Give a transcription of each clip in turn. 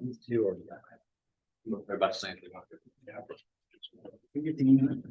These two are. They're about the same thing. Yeah. We get to use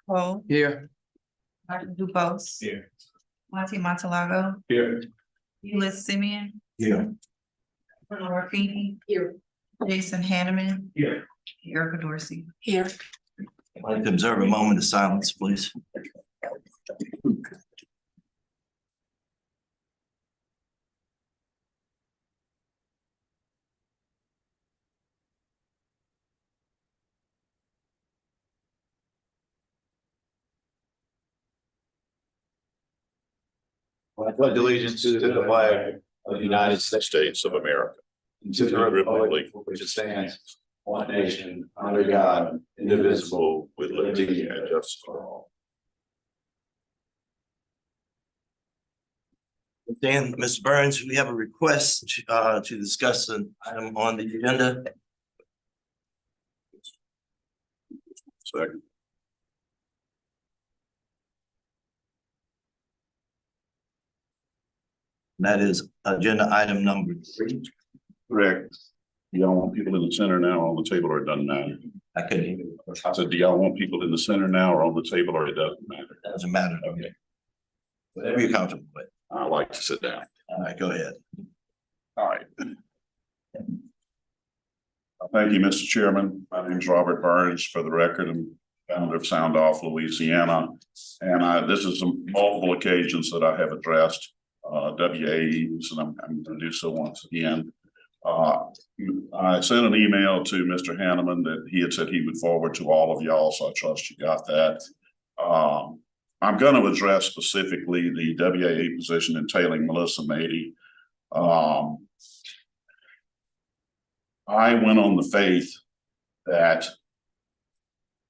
Cole, Here. Dr. Dupos, Here. Monte Montalago, Here. Elis Simeon, Here. Laura Feeney, here, Jason Hanneman, Here. Erica Dorsey. Here. I'd like to observe a moment of silence, please. I pledge allegiance to the flag of the United States of America, and to the republic for which it stands, one nation, under God, indivisible, with liberty and justice for all. Dan, Mr. Burns, we have a request to discuss an item on the agenda. Second. That is agenda item number 3. Correct. Y'all want people in the center now or on the table, or it doesn't matter? I couldn't hear you. I said, do y'all want people in the center now or on the table, or it doesn't matter? Doesn't matter. Okay. Whatever you're comfortable with. I like to sit down. All right, go ahead. All right. Thank you, Mr. Chairman. My name is Robert Burns. For the record, I'm founder of Sound Off, Louisiana. And this is multiple occasions that I have addressed WAEs, and I'm going to do so once again. I sent an email to Mr. Hanneman that he had said he would forward to all of y'all, so I trust you got that. I'm going to address specifically the WAE position entailing Melissa Mady. I went on the faith that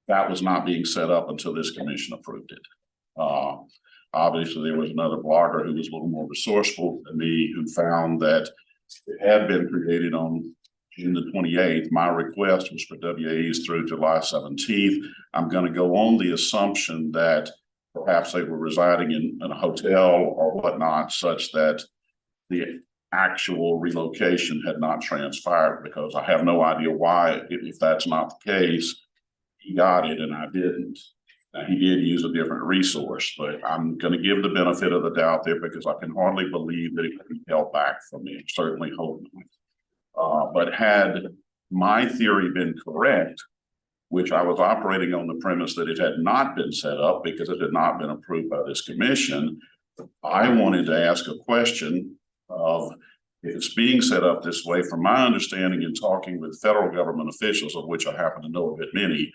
that was not being set up until this commission approved it. Obviously, there was another blogger who was a little more resourceful than me who found that it had been created on June the 28th. My request was for WAEs through July 17th. I'm going to go on the assumption that perhaps they were residing in a hotel or whatnot, such that the actual relocation had not transpired, because I have no idea why, if that's not the case, he got it and I didn't. Now, he did use a different resource, but I'm going to give the benefit of the doubt there, because I can hardly believe that it could be held back from me. Certainly hope not. But had my theory been correct, which I was operating on the premise that it had not been set up because it had not been approved by this commission, I wanted to ask a question of, if it's being set up this way, from my understanding in talking with federal government officials, of which I happen to know a bit many,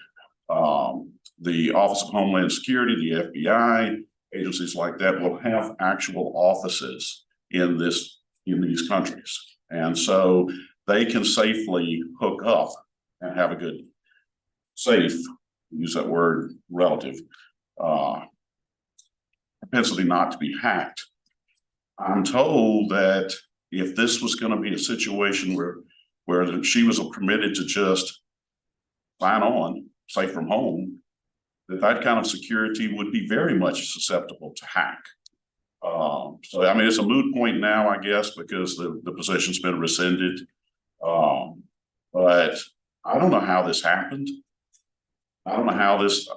the Office of Homeland Security, the FBI, agencies like that will have actual offices in these countries. And so they can safely hook up and have a good, safe, use that word, relative, propensity not to be hacked. I'm told that if this was going to be a situation where she was permitted to just sign on, say from home, that kind of security would be very much susceptible to hack. So, I mean, it's a moot point now, I guess, because the position's been rescinded. But I don't know how this happened. I don't know how this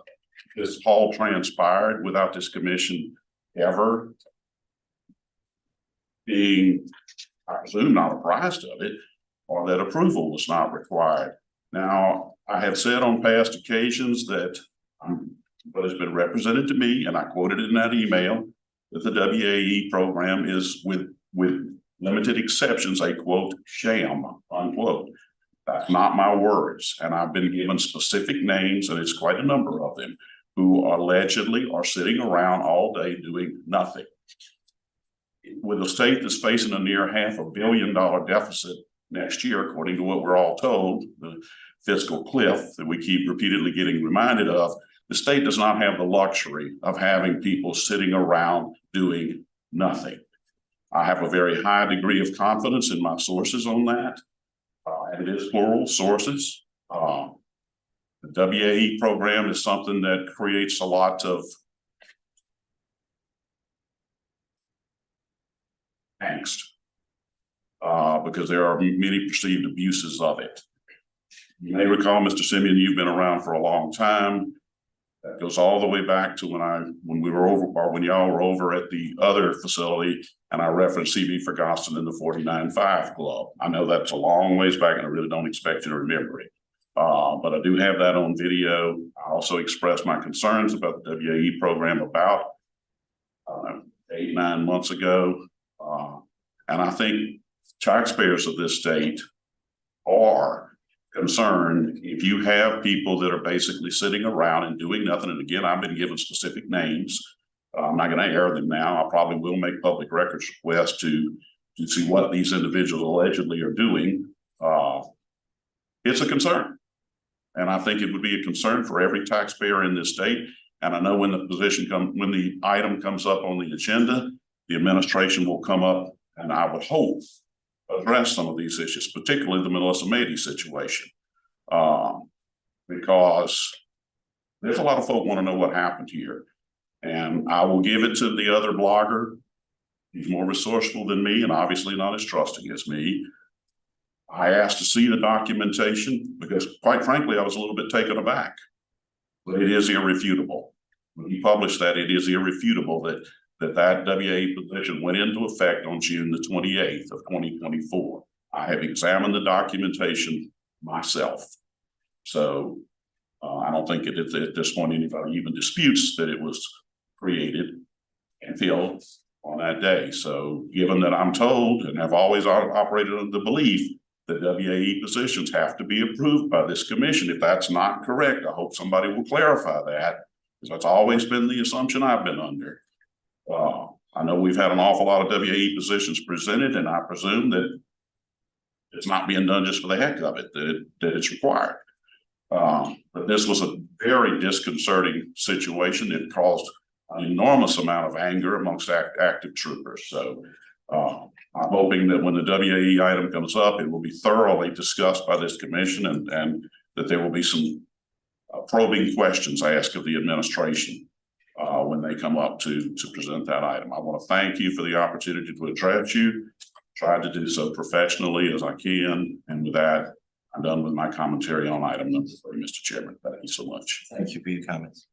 all transpired without this commission ever being, I presume, not apprised of it, or that approval was not required. Now, I have said on past occasions that what has been represented to me, and I quoted it in that email, that the WAE program is, with limited exceptions, a quote, sham, unquote. That's not my words. And I've been given specific names, and it's quite a number of them, who allegedly are sitting around all day doing nothing. With a state that's facing a near $500 million deficit next year, according to what we're all told, the fiscal cliff that we keep repeatedly getting reminded of, the state does not have the luxury of having people sitting around doing nothing. I have a very high degree of confidence in my sources on that. And it is plural, sources. The WAE program is something that creates a lot of angst because there are many perceived abuses of it. You may recall, Mr. Simeon, you've been around for a long time. That goes all the way back to when we were over, or when y'all were over at the other facility, and I referenced CB Ferguson in the 49-5 club. I know that's a long ways back, and I really don't expect you to remember it. But I do have that on video. I also expressed my concerns about the WAE program about 8-9 months ago. And I think taxpayers of this state are concerned if you have people that are basically sitting around and doing nothing. And again, I've been given specific names. I'm not going to air them now. I probably will make public records requests to see what these individuals allegedly are doing. It's a concern. And I think it would be a concern for every taxpayer in this state. And I know when when the item comes up on the agenda, the administration will come up, and I would hope address some of these issues, particularly the Melissa Mady situation. Because there's a lot of folk want to know what happened here. And I will give it to the other blogger. He's more resourceful than me and obviously not as trusting as me. I asked to see the documentation because, quite frankly, I was a little bit taken aback. But it is irrefutable. When he published that, it is irrefutable that WAE position went into effect on June the 28th of 2024. I have examined the documentation myself. So I don't think at this point anybody even disputes that it was created and filled on that day. So given that I'm told and have always operated under the belief that WAE positions have to be approved by this commission, if that's not correct, I hope somebody will clarify that, because that's always been the assumption I've been under. I know we've had an awful lot of WAE positions presented, and I presume that it's not being done just for the heck of it, that it's required. But this was a very disconcerting situation. It caused an enormous amount of anger amongst active troopers. So I'm hoping that when the WAE item comes up, it will be thoroughly discussed by this commission, and that there will be some probing questions asked of the administration when they come up to present that item. I want to thank you for the opportunity to address you. Tried to do so professionally as I can. And with that, I'm done with my commentary on item number 3, Mr. Chairman. Thank you so much. Thank you for your comments.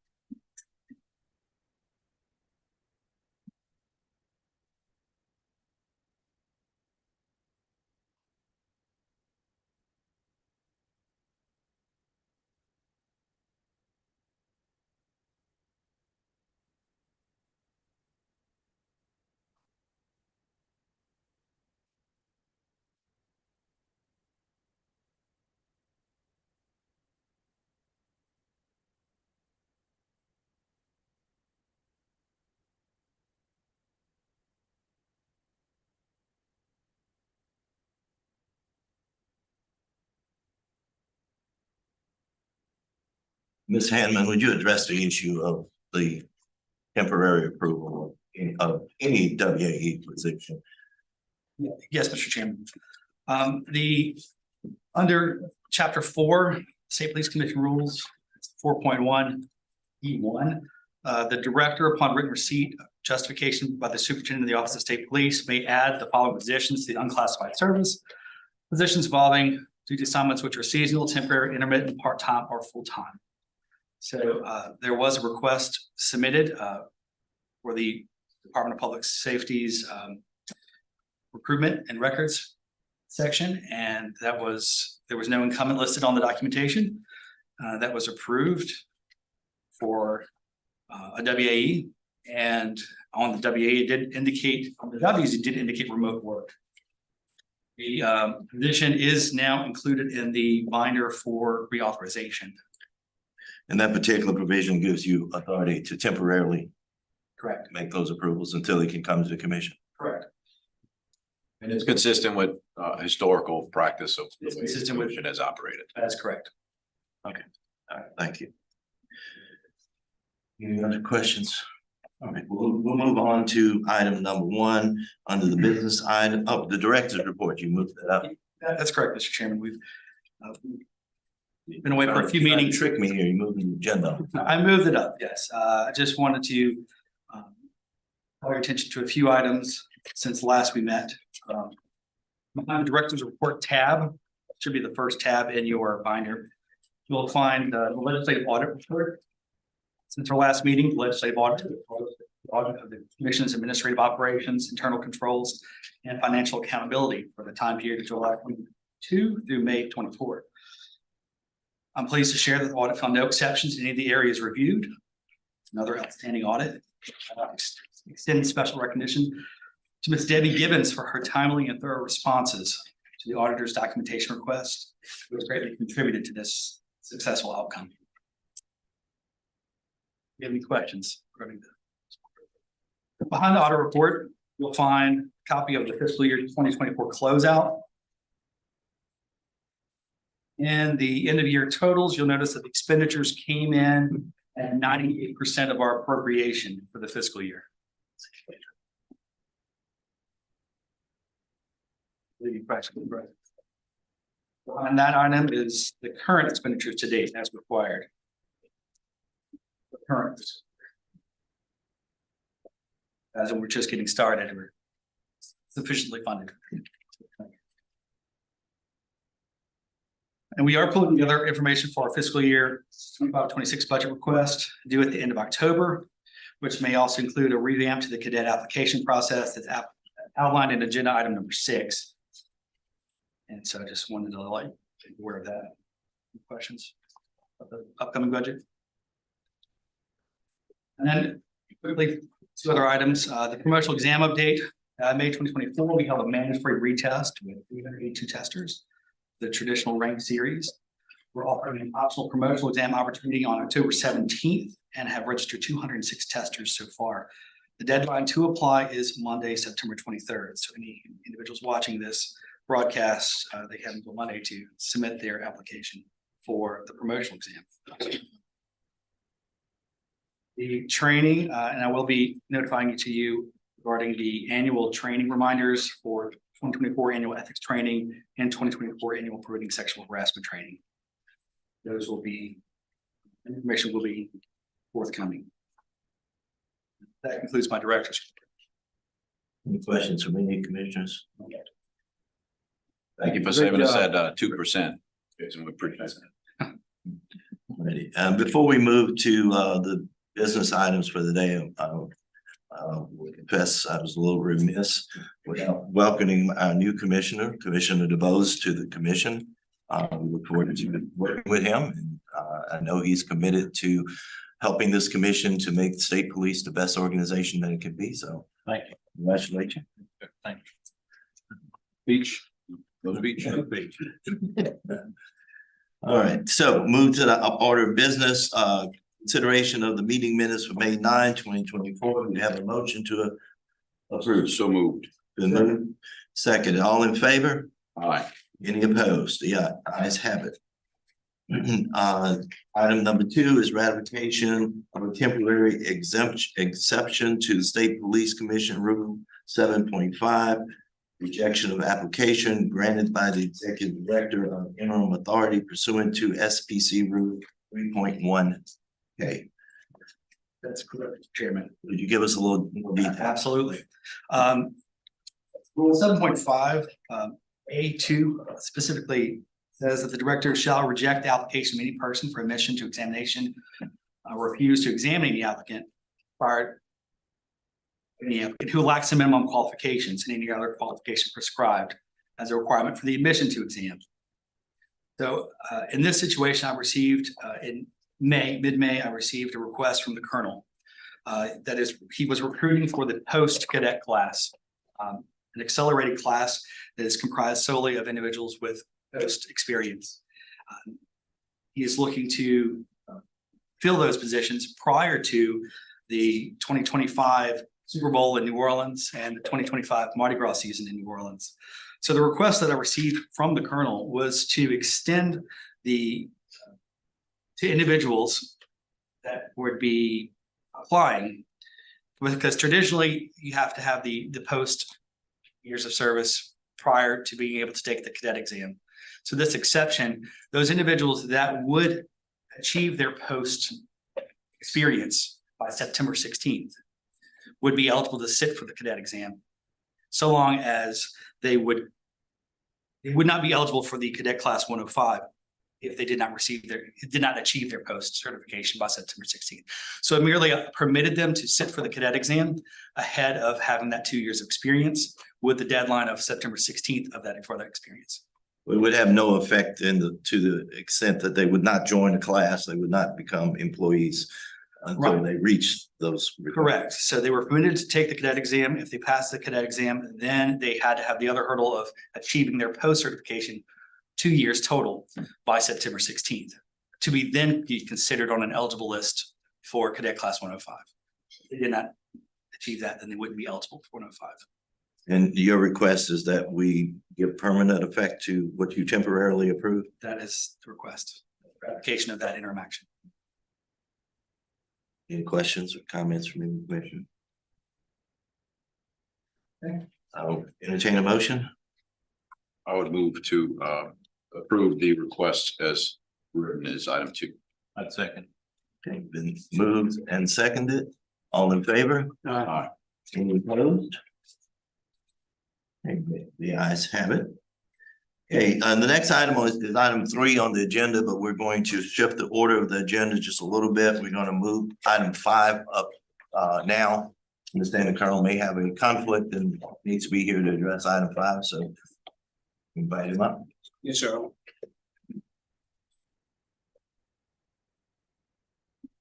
Ms. Hanman, would you address the issue of the temporary approval of any WAE position? Yes, Mr. Chairman. Under Chapter 4, State Police Commission Rules, 4.1E1, the director, upon written receipt of justification by the superintendent of the Office of State Police, may add the following positions to the unclassified service. Positions involving duty assignments which are seasonal, temporary, intermittent, part-time, or full-time. So there was a request submitted for the Department of Public Safety's recruitment and records section, and there was no incumbent listed on the documentation. That was approved for a WAE, and on the WAE it did indicate, on the W's it did indicate remote work. The position is now included in the binder for reauthorization. And that particular provision gives you authority to temporarily Correct. make those approvals until it can come to the commission. Correct. And it's consistent with historical practice of the way the Consistent with- commission has operated. That's correct. All right, thank you. Any other questions? All right, we'll move on to item number 1 under the business item. Oh, the director's report. You moved that up. That's correct, Mr. Chairman. We've been away for a few meetings. Trick me here. You moved the agenda. I moved it up, yes. I just wanted to call your attention to a few items since last we met. Behind the Director's Report tab, should be the first tab in your binder. You'll find the legislative audit report. Since our last meeting, legislative audit of the Commission's administrative operations, internal controls, and financial accountability for the time period of July 22 through May 24. I'm pleased to share that the audit found no exceptions in any of the areas reviewed. Another outstanding audit. Extending special recognition to Ms. Debbie Gibbons for her timely and thorough responses to the auditor's documentation request. It was greatly contributed to this successful outcome. Do you have any questions regarding that? Behind the audit report, you'll find a copy of the fiscal year 2024 closeout. And the end of year totals, you'll notice that the expenditures came in at 98% of our appropriation for the fiscal year. And that item is the current expenditures to date as required. The current. As we're just getting started, we're sufficiently funded. And we are pulling together information for our fiscal year 25-26 budget request due at the end of October, which may also include a revamp to the cadet application process that's outlined in agenda item number 6. And so I just wanted to let you be aware of that. Any questions of the upcoming budget? And then quickly, 2 other items. The promotional exam update. May 2024, we held a mandatory retest with 382 testers. The traditional rank series. We're offering an optional promotional exam opportunity on October 17th and have registered 206 testers so far. The deadline to apply is Monday, September 23rd. So any individuals watching this broadcast, they have until Monday to submit their application for the promotional exam. The training, and I will be notifying you regarding the annual training reminders for 2024 annual ethics training and 2024 annual preventing sexual harassment training. Those will be, information will be forthcoming. That concludes my director's. Any questions from any commissioners? Thank you for saving us at 2%. It's pretty nice. Ready. Before we move to the business items for the day, will confess I was a little remiss without welcoming our new commissioner, Commissioner DeBose, to the commission. We look forward to working with him. And, I know he's committed to helping this commission to make the state police the best organization that it can be. So Thank you. congratulations. Thank you. Beach. Go to beach. Beach. All right, so move to the order of business. Consideration of the meeting minutes for May 9, 2024. We have a motion to approve. So moved. Been moved. Second, all in favor? Aye. Any opposed? Yeah, ayes have it. Item number 2 is ratification of a temporary exception to the State Police Commission Rule 7.5. Rejection of application granted by the Executive Director of Interim Authority pursuant to SPC Rule 3.1K. That's correct, Chairman. Would you give us a little more detail? Absolutely. Rule 7.5 A2 specifically says that the director shall reject the application of any person for admission to examination, refuse to examine the applicant prior any applicant who lacks the minimum qualifications and any other qualification prescribed as a requirement for the admission to exam. So in this situation, I received in mid-May, I received a request from the colonel. That is, he was recruiting for the post-cadet class, an accelerated class that is comprised solely of individuals with post experience. He is looking to fill those positions prior to the 2025 Super Bowl in New Orleans and the 2025 Mardi Gras season in New Orleans. So the request that I received from the colonel was to extend the to individuals that would be applying, because traditionally you have to have the post years of service prior to being able to take the cadet exam. So this exception, those individuals that would achieve their post experience by September 16th would be eligible to sit for the cadet exam, so long as they would not be eligible for the cadet class 105 if they did not achieve their post certification by September 16th. So it merely permitted them to sit for the cadet exam ahead of having that 2 years of experience with the deadline of September 16th for that experience. It would have no effect to the extent that they would not join a class, they would not become employees until they reach those. Correct. So they were permitted to take the cadet exam. If they passed the cadet exam, then they had to have the other hurdle of achieving their post certification 2 years total by September 16th to then be considered on an eligible list for cadet class 105. If they did not achieve that, then they wouldn't be eligible for 105. And your request is that we give permanent effect to what you temporarily approved? That is the request, ratification of that interim action. Any questions or comments from the commission? Okay, I'll entertain a motion. I would move to approve the request as written as item 2. I'd second. Okay, been moved and seconded. All in favor? Aye. Any opposed? Okay, the ayes have it. Okay, the next item is item 3 on the agenda, but we're going to shift the order of the agenda just a little bit. We're going to move item 5 up now. Understand the Colonel may have a conflict and needs to be here to address item 5, so invite him up. Yes, sir. Good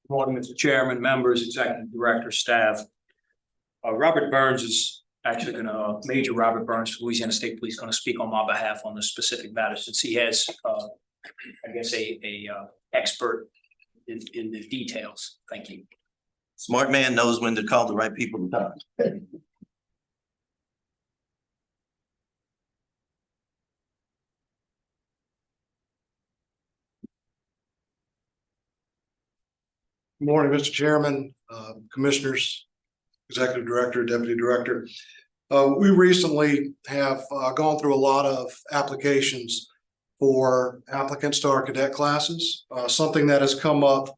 morning, Mr. Chairman, members, executive director, staff. Robert Burns is actually Major Robert Burns, Louisiana State Police, going to speak on my behalf on the specific matter since he has, I guess, a expert in the details. Thank you. Smart man knows when to call the right people to talk. Good morning, Mr. Chairman, commissioners, executive director, deputy director. We recently have gone through a lot of applications for applicants to our cadet classes. Something that has come up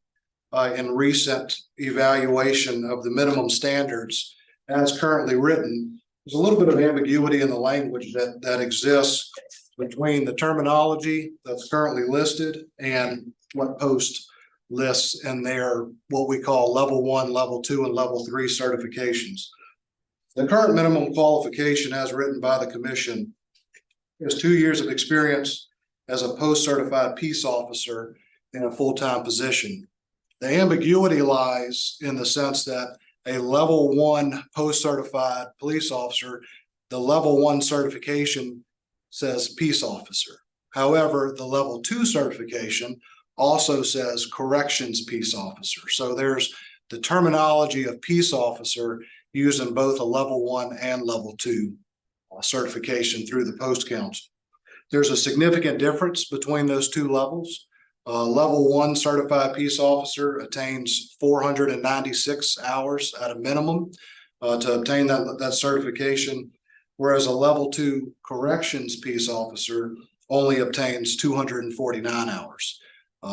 in recent evaluation of the minimum standards as currently written. There's a little bit of ambiguity in the language that exists between the terminology that's currently listed and what post lists in their what we call level 1, level 2, and level 3 certifications. The current minimum qualification as written by the commission is 2 years of experience as a post-certified peace officer in a full-time position. The ambiguity lies in the sense that a level 1 post-certified police officer, the level 1 certification says peace officer. However, the level 2 certification also says corrections peace officer. So there's the terminology of peace officer used in both a level 1 and level 2 certification through the post council. There's a significant difference between those two levels. Level 1 certified peace officer attains 496 hours at a minimum to obtain that certification, whereas a level 2 corrections peace officer only obtains 249 hours.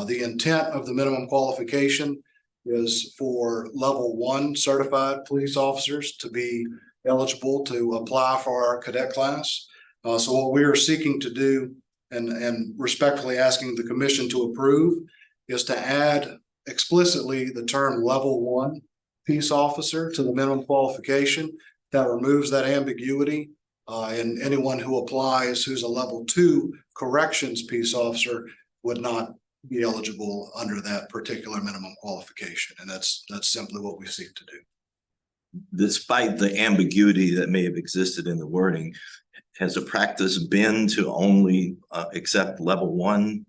The intent of the minimum qualification is for level 1 certified police officers to be eligible to apply for our cadet class. So what we are seeking to do and respectfully asking the commission to approve is to add explicitly the term level 1 peace officer to the minimum qualification. That removes that ambiguity, and anyone who applies who's a level 2 corrections peace officer would not be eligible under that particular minimum qualification. And that's simply what we seek to do. Despite the ambiguity that may have existed in the wording, has the practice been to only accept level 1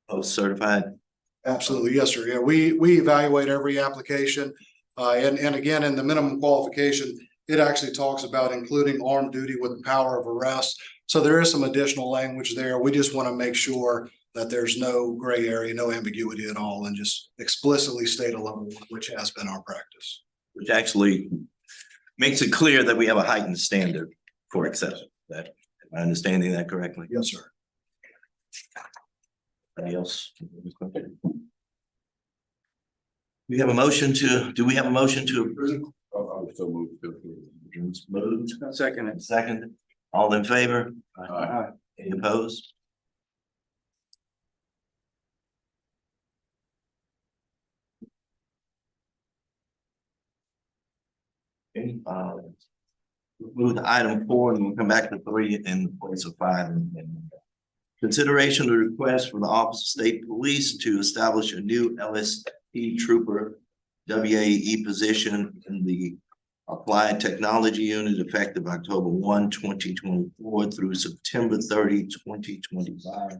post-certified? Absolutely, yes, sir. Yeah, we evaluate every application. And again, in the minimum qualification, it actually talks about including armed duty with power of arrest. So there is some additional language there. We just want to make sure that there's no gray area, no ambiguity at all, and just explicitly state a level 1, which has been our practice. Which actually makes it clear that we have a heightened standard for acceptance. Am I understanding that correctly? Yes, sir. Anybody else? We have a motion to, do we have a motion to approve? I would still move to approve. Moved. Second. Second. All in favor? Aye. Any opposed? Okay, move to item 4 and we'll come back to 3 in place of 5. Consideration of the request from the Office of State Police to establish a new LSP Trooper WAE position in the Applied Technology Unit effective October 1, 2024 through September 30, 2025.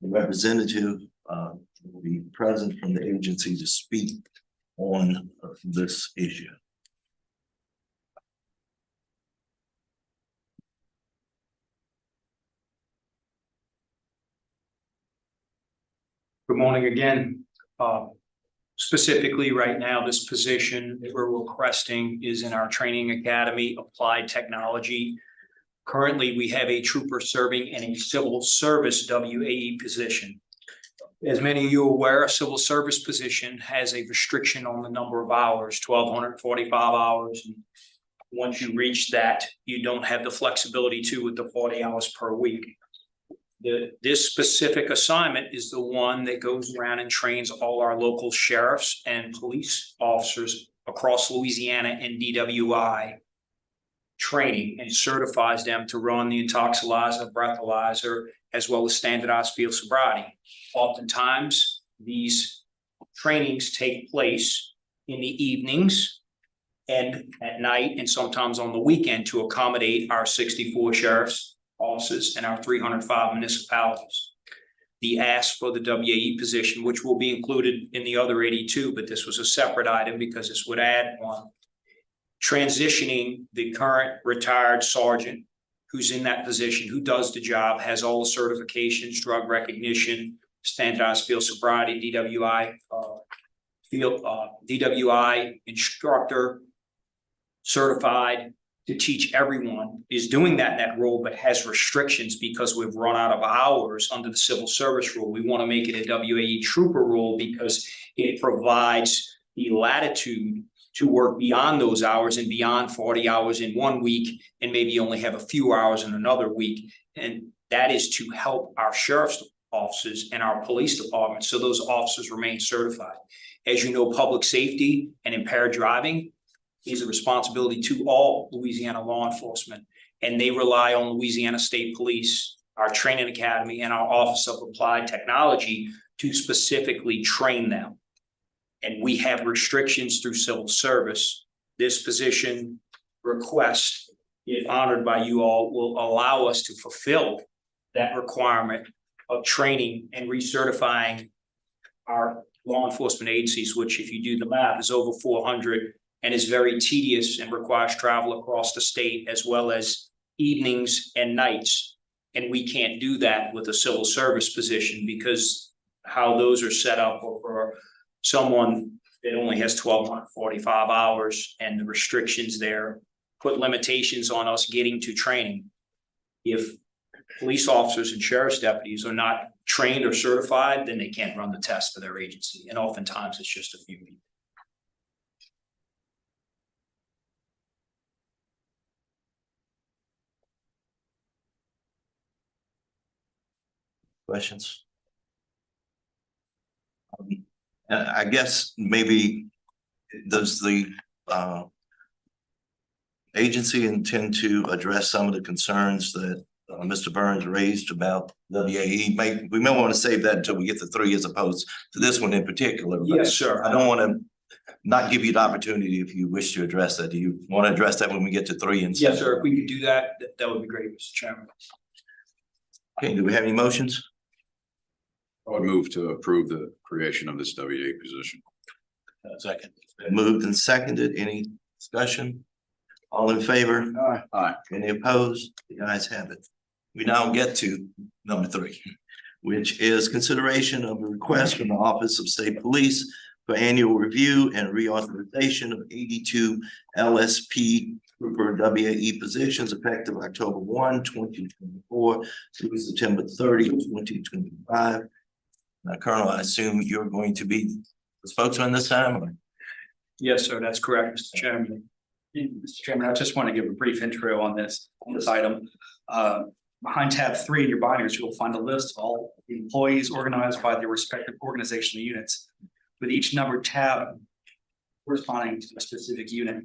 The representative will be present from the agency to speak on this issue. Good morning again. Specifically, right now, this position that we're requesting is in our training academy, applied technology. Currently, we have a trooper serving in a civil service WAE position. As many of you are aware, a civil service position has a restriction on the number of hours, 1,245 hours. And once you reach that, you don't have the flexibility with the 40 hours per week. This specific assignment is the one that goes around and trains all our local sheriffs and police officers across Louisiana and DWI training and certifies them to run the intoxilizer, breathalyzer, as well as standardized field sobriety. Oftentimes, these trainings take place in the evenings and at night, and sometimes on the weekend to accommodate our 64 sheriffs offices and our 305 municipalities. The ask for the WAE position, which will be included in the other 82, but this was a separate item because this would add on transitioning the current retired sergeant who's in that position, who does the job, has all the certifications, drug recognition, standardized field sobriety, DWI, DWI instructor, certified to teach everyone, is doing that role, but has restrictions because we've run out of hours under the civil service rule. We want to make it a WAE trooper role because it provides the latitude to work beyond those hours and beyond 40 hours in one week and maybe only have a few hours in another week. And that is to help our sheriff's offices and our police departments so those officers remain certified. As you know, public safety and impaired driving is a responsibility to all Louisiana law enforcement, and they rely on Louisiana State Police, our training academy, and our Office of Applied Technology to specifically train them. And we have restrictions through civil service. This position request, if honored by you all, will allow us to fulfill that requirement of training and recertifying our law enforcement agencies, which, if you do the math, is over 400 and is very tedious and requires travel across the state as well as evenings and nights. And we can't do that with a civil service position because how those are set up for someone that only has 1,245 hours, and the restrictions there put limitations on us getting to training. If police officers and sheriff's deputies are not trained or certified, then they can't run the test for their agency. And oftentimes it's just a few people. Questions? I guess maybe does the agency intend to address some of the concerns that Mr. Burns raised about WAE? We may want to save that until we get to 3 as opposed to this one in particular. Yes, sir. I don't want to not give you the opportunity if you wish to address that. Do you want to address that when we get to 3 and Yes, sir. If we could do that, that would be great, Mr. Chairman. Okay, do we have any motions? I would move to approve the creation of this WAE position. Second. Moved and seconded. Any discussion? All in favor? Aye. Any opposed? The ayes have it. We now get to number 3, which is consideration of a request from the Office of State Police for annual review and reauthorization of 82 LSP Trooper WAE positions effective October 1, 2024 through September 30, 2025. Now, Colonel, I assume you're going to be the spokesman this time? Or? Yes, sir. That's correct, Mr. Chairman. Mr. Chairman, I just want to give a brief intro on this item. Behind tab 3 in your binders, you'll find a list of all the employees organized by their respective organizational units, with each numbered tab corresponding to a specific unit.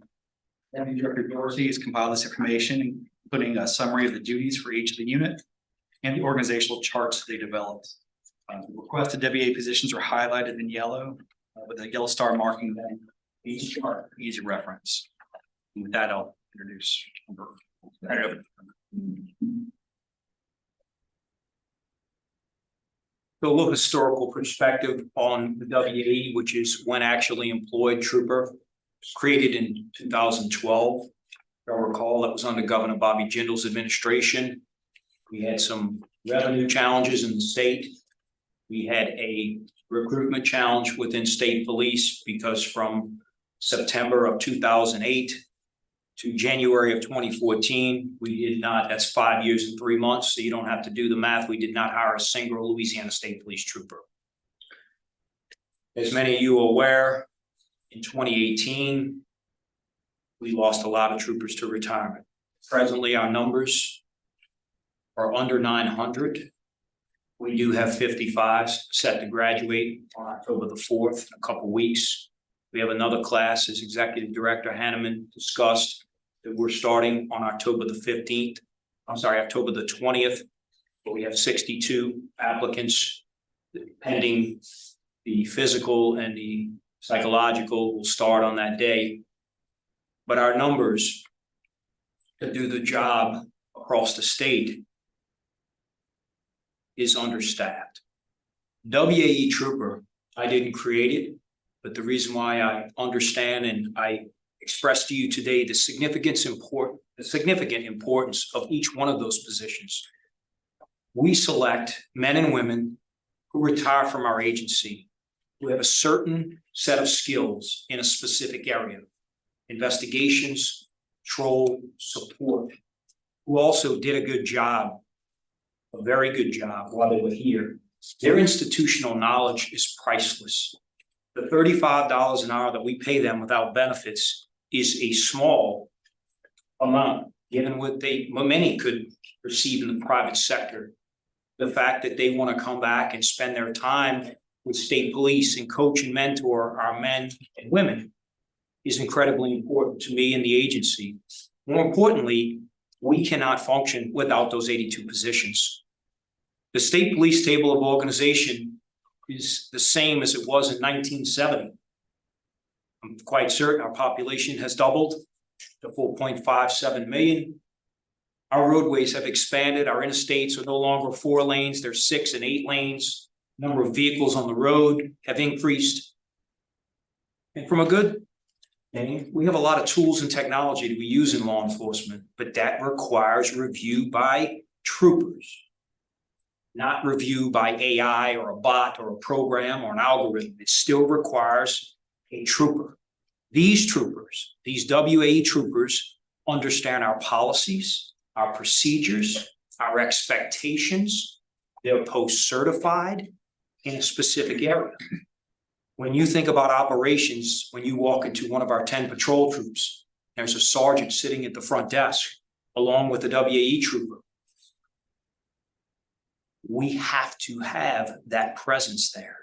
Deputy Director Dorsey has compiled this information, including a summary of the duties for each of the unit and the organizational charts they developed. Requested WA positions are highlighted in yellow with a yellow star marking them each chart, for easy reference. And with that, I'll introduce. So a little historical perspective on the WAE, which is when actually employed trooper, created in 2012. You'll recall that was under Governor Bobby Jindal's administration. We had some revenue challenges in the state. We had a recruitment challenge within state police because from September of 2008 to January of 2014, we did not, that's 5 years and 3 months, so you don't have to do the math. We did not hire a single Louisiana State Police trooper. As many of you are aware, in 2018, we lost a lot of troopers to retirement. Presently, our numbers are under 900. We do have 55s set to graduate on October the 4th, in a couple weeks. We have another class, as Executive Director Hanneman discussed, that we're starting on October the 15th. I'm sorry, October the 20th. But we have 62 applicants pending. The physical and the psychological will start on that day. But our numbers to do the job across the state is understaffed. WAE trooper, I didn't create it, but the reason why I understand and I express to you today the significant importance of each one of those positions. We select men and women who retire from our agency who have a certain set of skills in a specific area, investigations, patrol, support, who also did a good job, a very good job while they were here. Their institutional knowledge is priceless. The $35 an hour that we pay them without benefits is a small amount, given what many could receive in the private sector. The fact that they want to come back and spend their time with state police and coach and mentor our men and women is incredibly important to me and the agency. More importantly, we cannot function without those 82 positions. The state police table of organization is the same as it was in 1970. I'm quite certain our population has doubled to 4.57 million. Our roadways have expanded. Our interstates are no longer 4 lanes, they're 6 and 8 lanes. Number of vehicles on the road have increased. And from a good thing, we have a lot of tools and technology that we use in law enforcement, but that requires review by troopers, not review by AI or a bot or a program or an algorithm. It still requires a trooper. These troopers, these WAE troopers, understand our policies, our procedures, our expectations. They're post-certified in a specific area. When you think about operations, when you walk into one of our 10 patrol troops, there's a sergeant sitting at the front desk along with the WAE trooper. We have to have that presence there.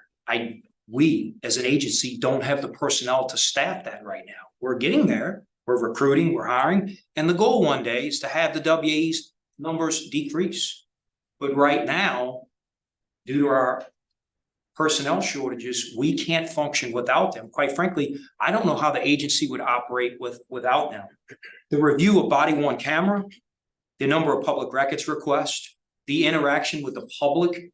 We as an agency don't have the personnel to staff that right now. We're getting there. We're recruiting, we're hiring, and the goal one day is to have the WAEs numbers decrease. But right now, due to our personnel shortages, we can't function without them. Quite frankly, I don't know how the agency would operate without them. The review of body-worn camera, the number of public records requests, the interaction with the public,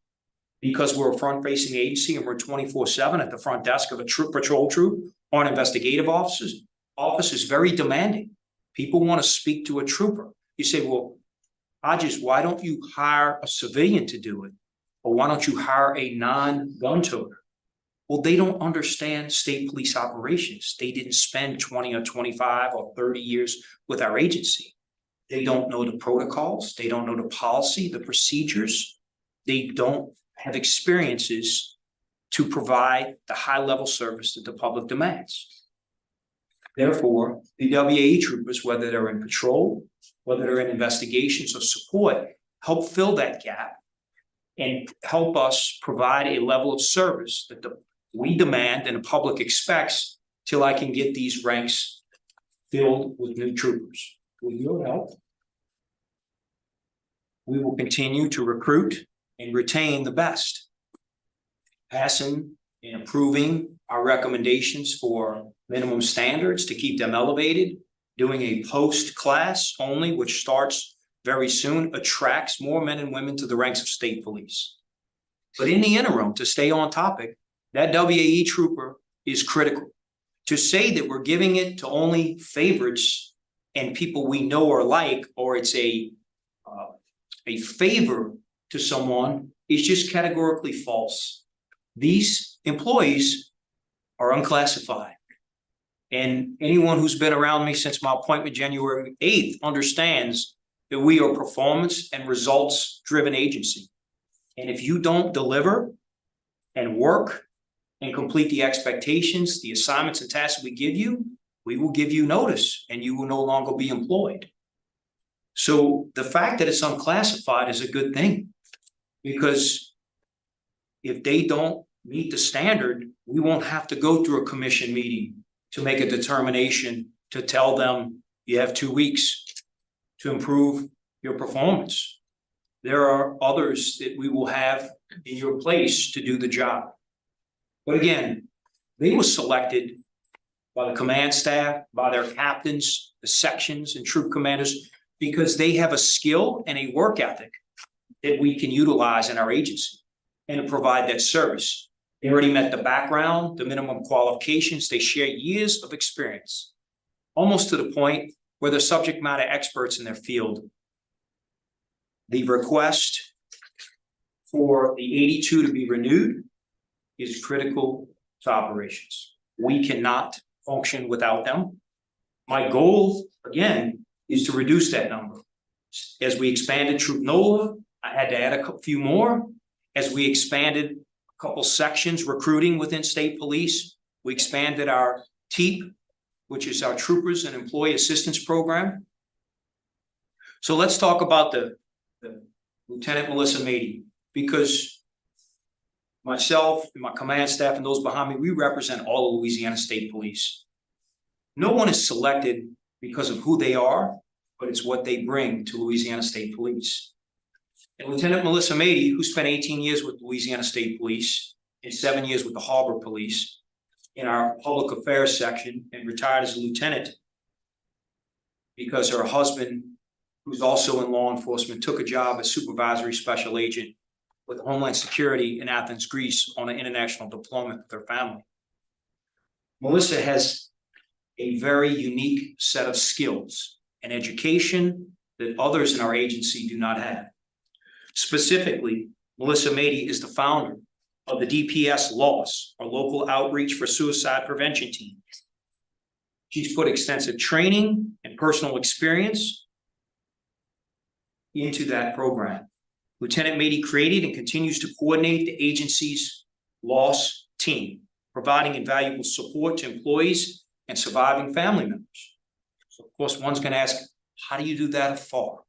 because we're a front-facing agency and we're 24/7 at the front desk of a patrol troop or an investigative office is very demanding. People want to speak to a trooper. You say, well, Hodges, why don't you hire a civilian to do it? Or why don't you hire a non-gun toter? Well, they don't understand state police operations. They didn't spend 20 or 25 or 30 years with our agency. They don't know the protocols. They don't know the policy, the procedures. They don't have experiences to provide the high-level service that the public demands. Therefore, the WAE troopers, whether they're in patrol, whether they're in investigations or support, help fill that gap and help us provide a level of service that we demand and the public expects till I can get these ranks filled with new troopers. With your help, we will continue to recruit and retain the best, passing and approving our recommendations for minimum standards to keep them elevated, doing a post-class only, which starts very soon, attracts more men and women to the ranks of state police. But in the interim, to stay on topic, that WAE trooper is critical. To say that we're giving it to only favorites and people we know or like, or it's a favor to someone, is just categorically false. These employees are unclassified. And anyone who's been around me since my appointment January 8th understands that we are a performance and results driven agency. And if you don't deliver and work and complete the expectations, the assignments and tasks we give you, we will give you notice and you will no longer be employed. So the fact that it's unclassified is a good thing, because if they don't meet the standard, we won't have to go through a commission meeting to make a determination to tell them you have 2 weeks to improve your performance. There are others that we will have in your place to do the job. But again, they were selected by the command staff, by their captains, the sections and troop commanders, because they have a skill and a work ethic that we can utilize in our agency and to provide that service. They already met the background, the minimum qualifications, they share years of experience, almost to the point where they're subject matter experts in their field. The request for the 82 to be renewed is critical to operations. We cannot function without them. My goal, again, is to reduce that number. As we expanded Troop NOLA, I had to add a few more. As we expanded a couple sections recruiting within state police, we expanded our TEAP, which is our Troopers and Employee Assistance Program. So let's talk about the Lieutenant Melissa Mady, because myself and my command staff and those behind me, we represent all of Louisiana State Police. No one is selected because of who they are, but it's what they bring to Louisiana State Police. And Lieutenant Melissa Mady, who spent 18 years with Louisiana State Police and 7 years with the Harbor Police in our public affairs section, and retired as a lieutenant because her husband, who's also in law enforcement, took a job as supervisory special agent with Homeland Security in Athens, Greece on an international deployment with her family. Melissa has a very unique set of skills and education that others in our agency do not have. Specifically, Melissa Mady is the founder of the DPS LOS, or Local Outreach for Suicide Prevention Team. She's put extensive training and personal experience into that program. Lieutenant Mady created and continues to coordinate the agency's LOS team, providing invaluable support to employees and surviving family members. So of course, one's going to ask, how do you do that afar?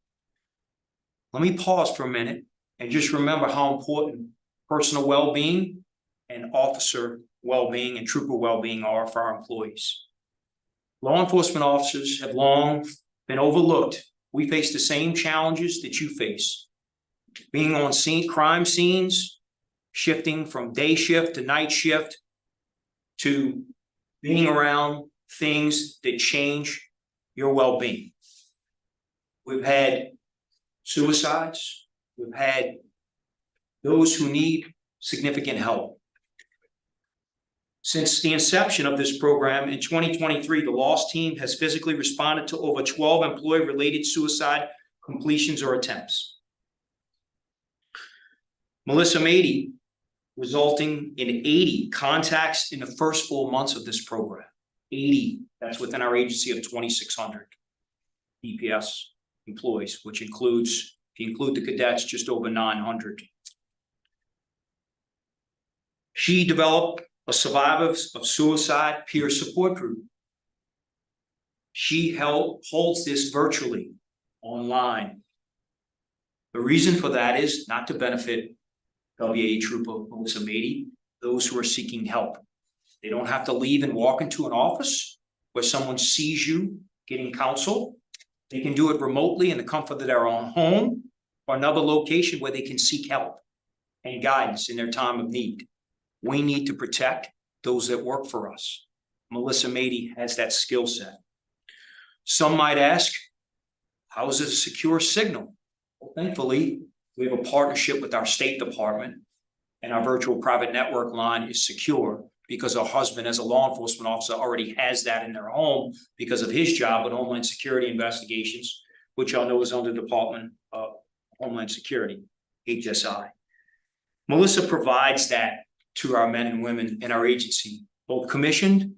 Let me pause for a minute and just remember how important personal well-being and officer well-being and trooper well-being are for our employees. Law enforcement officers have long been overlooked. We face the same challenges that you face. Being on crime scenes, shifting from day shift to night shift, to being around things that change your well-being. We've had suicides. We've had those who need significant help. Since the inception of this program in 2023, the LOS team has physically responded to over 12 employee-related suicide completions or attempts. Melissa Mady, resulting in 80 contacts in the first 4 months of this program. 80, that's within our agency of 2,600 DPS employees, which includes, if you include the cadets, just over 900. She developed a survivors of suicide peer support group. She holds this virtually online. The reason for that is not to benefit WAE Trooper Melissa Mady, those who are seeking help. They don't have to leave and walk into an office where someone sees you getting counsel. They can do it remotely in the comfort of their own home or another location where they can seek help and guidance in their time of need. We need to protect those that work for us. Melissa Mady has that skill set. Some might ask, how is it a secure signal? Well, thankfully, we have a partnership with our State Department, and our virtual private network line is secure because our husband, as a law enforcement officer, already has that in their home because of his job with Homeland Security Investigations, which y'all know is under Department of Homeland Security, HSI. Melissa provides that to our men and women in our agency, both commissioned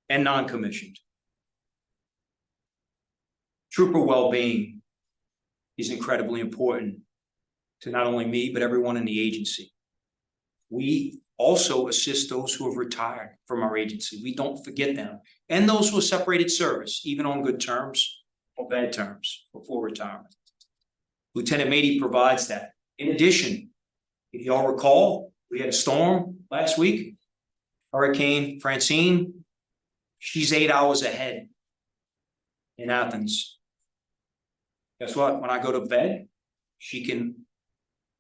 and non-commissioned. Trooper well-being is incredibly important to not only me, but everyone in the agency. We also assist those who have retired from our agency. We don't forget them. And those who have separated service, even on good terms or bad terms before retirement. Lieutenant Mady provides that. In addition, if y'all recall, we had a storm last week, Hurricane Francine. She's 8 hours ahead in Athens. Guess what? When I go to bed, she can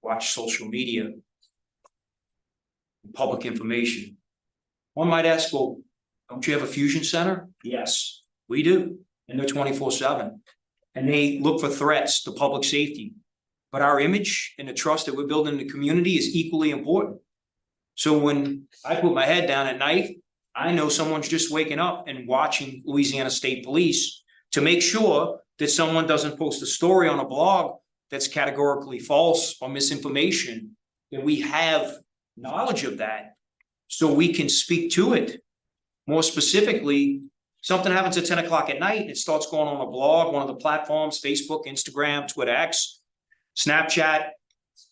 watch social media, public information. One might ask, well, don't you have a fusion center? Yes, we do. And they're 24/7. And they look for threats to public safety. But our image and the trust that we're building in the community is equally important. So when I put my head down at night, I know someone's just waking up and watching Louisiana State Police to make sure that someone doesn't post a story on a blog that's categorically false or misinformation, that we have knowledge of that so we can speak to it. More specifically, something happens at 10 o'clock at night, it starts going on a blog, one of the platforms, Facebook, Instagram, Twitter X, Snapchat.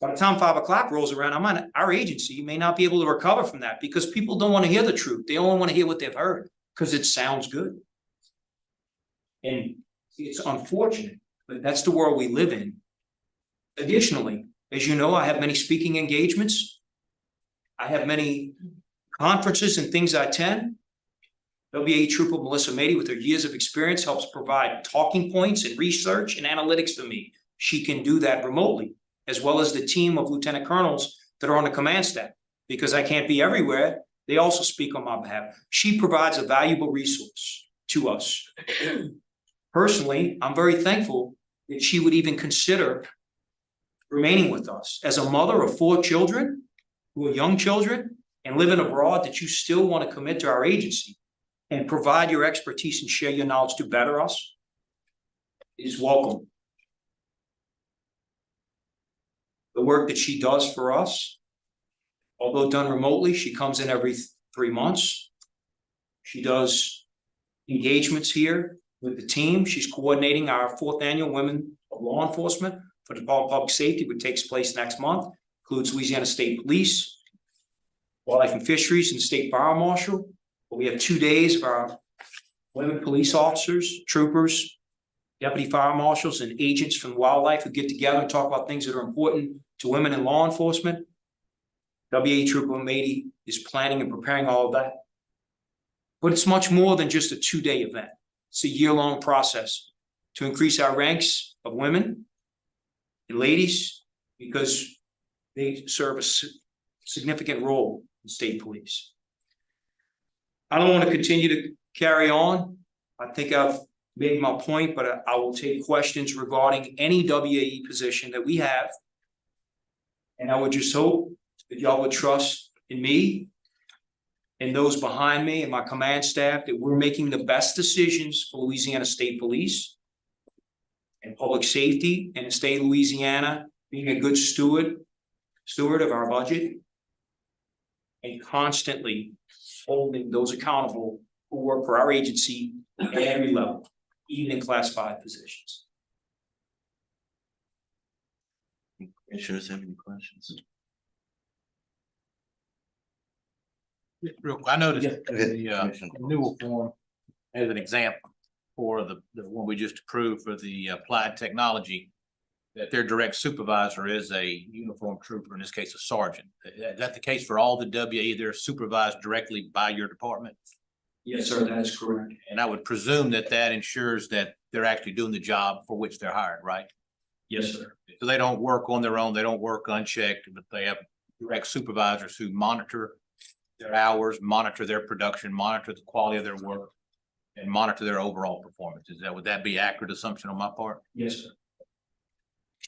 By the time 5 o'clock rolls around, I'm on our agency, may not be able to recover from that because people don't want to hear the truth. They only want to hear what they've heard because it sounds good. And it's unfortunate, but that's the world we live in. Additionally, as you know, I have many speaking engagements. I have many conferences and things I attend. WAE Trooper Melissa Mady, with her years of experience, helps provide talking points and research and analytics for me. She can do that remotely, as well as the team of lieutenant colonels that are on the command staff. Because I can't be everywhere, they also speak on my behalf. She provides a valuable resource to us. Personally, I'm very thankful that she would even consider remaining with us. As a mother of 4 children, who are young children, and living abroad, that you still want to commit to our agency and provide your expertise and share your knowledge to better us is welcome. The work that she does for us, although done remotely, she comes in every 3 months. She does engagements here with the team. She's coordinating our 4th annual Women of Law Enforcement for the Department of Public Safety, which takes place next month. Includes Louisiana State Police, Wildlife and Fisheries, and State Fire Marshal. We have 2 days of our women police officers, troopers, deputy fire marshals, and agents from wildlife who get together and talk about things that are important to women in law enforcement. WAE Trooper Mady is planning and preparing all of that. But it's much more than just a 2-day event. It's a year-long process to increase our ranks of women and ladies because they serve a significant role in state police. I don't want to continue to carry on. I think I've made my point, but I will take questions regarding any WAE position that we have. And I would just hope that y'all would trust in me and those behind me and my command staff that we're making the best decisions for Louisiana State Police and public safety and the state of Louisiana, being a good steward of our budget and constantly holding those accountable who work for our agency at every level, even in classified positions. Commissioners have any questions? Real, I noticed the Commissioner. renewal form as an example for the one we just approved for the applied technology, that their direct supervisor is a uniformed trooper, in this case, a sergeant. Is that the case for all the WAE? They're supervised directly by your department? Yes, sir, that is correct. And I would presume that that ensures that they're actually doing the job for which they're hired, right? Yes, sir. So they don't work on their own, they don't work unchecked, but they have direct supervisors who monitor their hours, monitor their production, monitor the quality of their work, and monitor their overall performance. Would that be accurate assumption on my part? Yes, sir.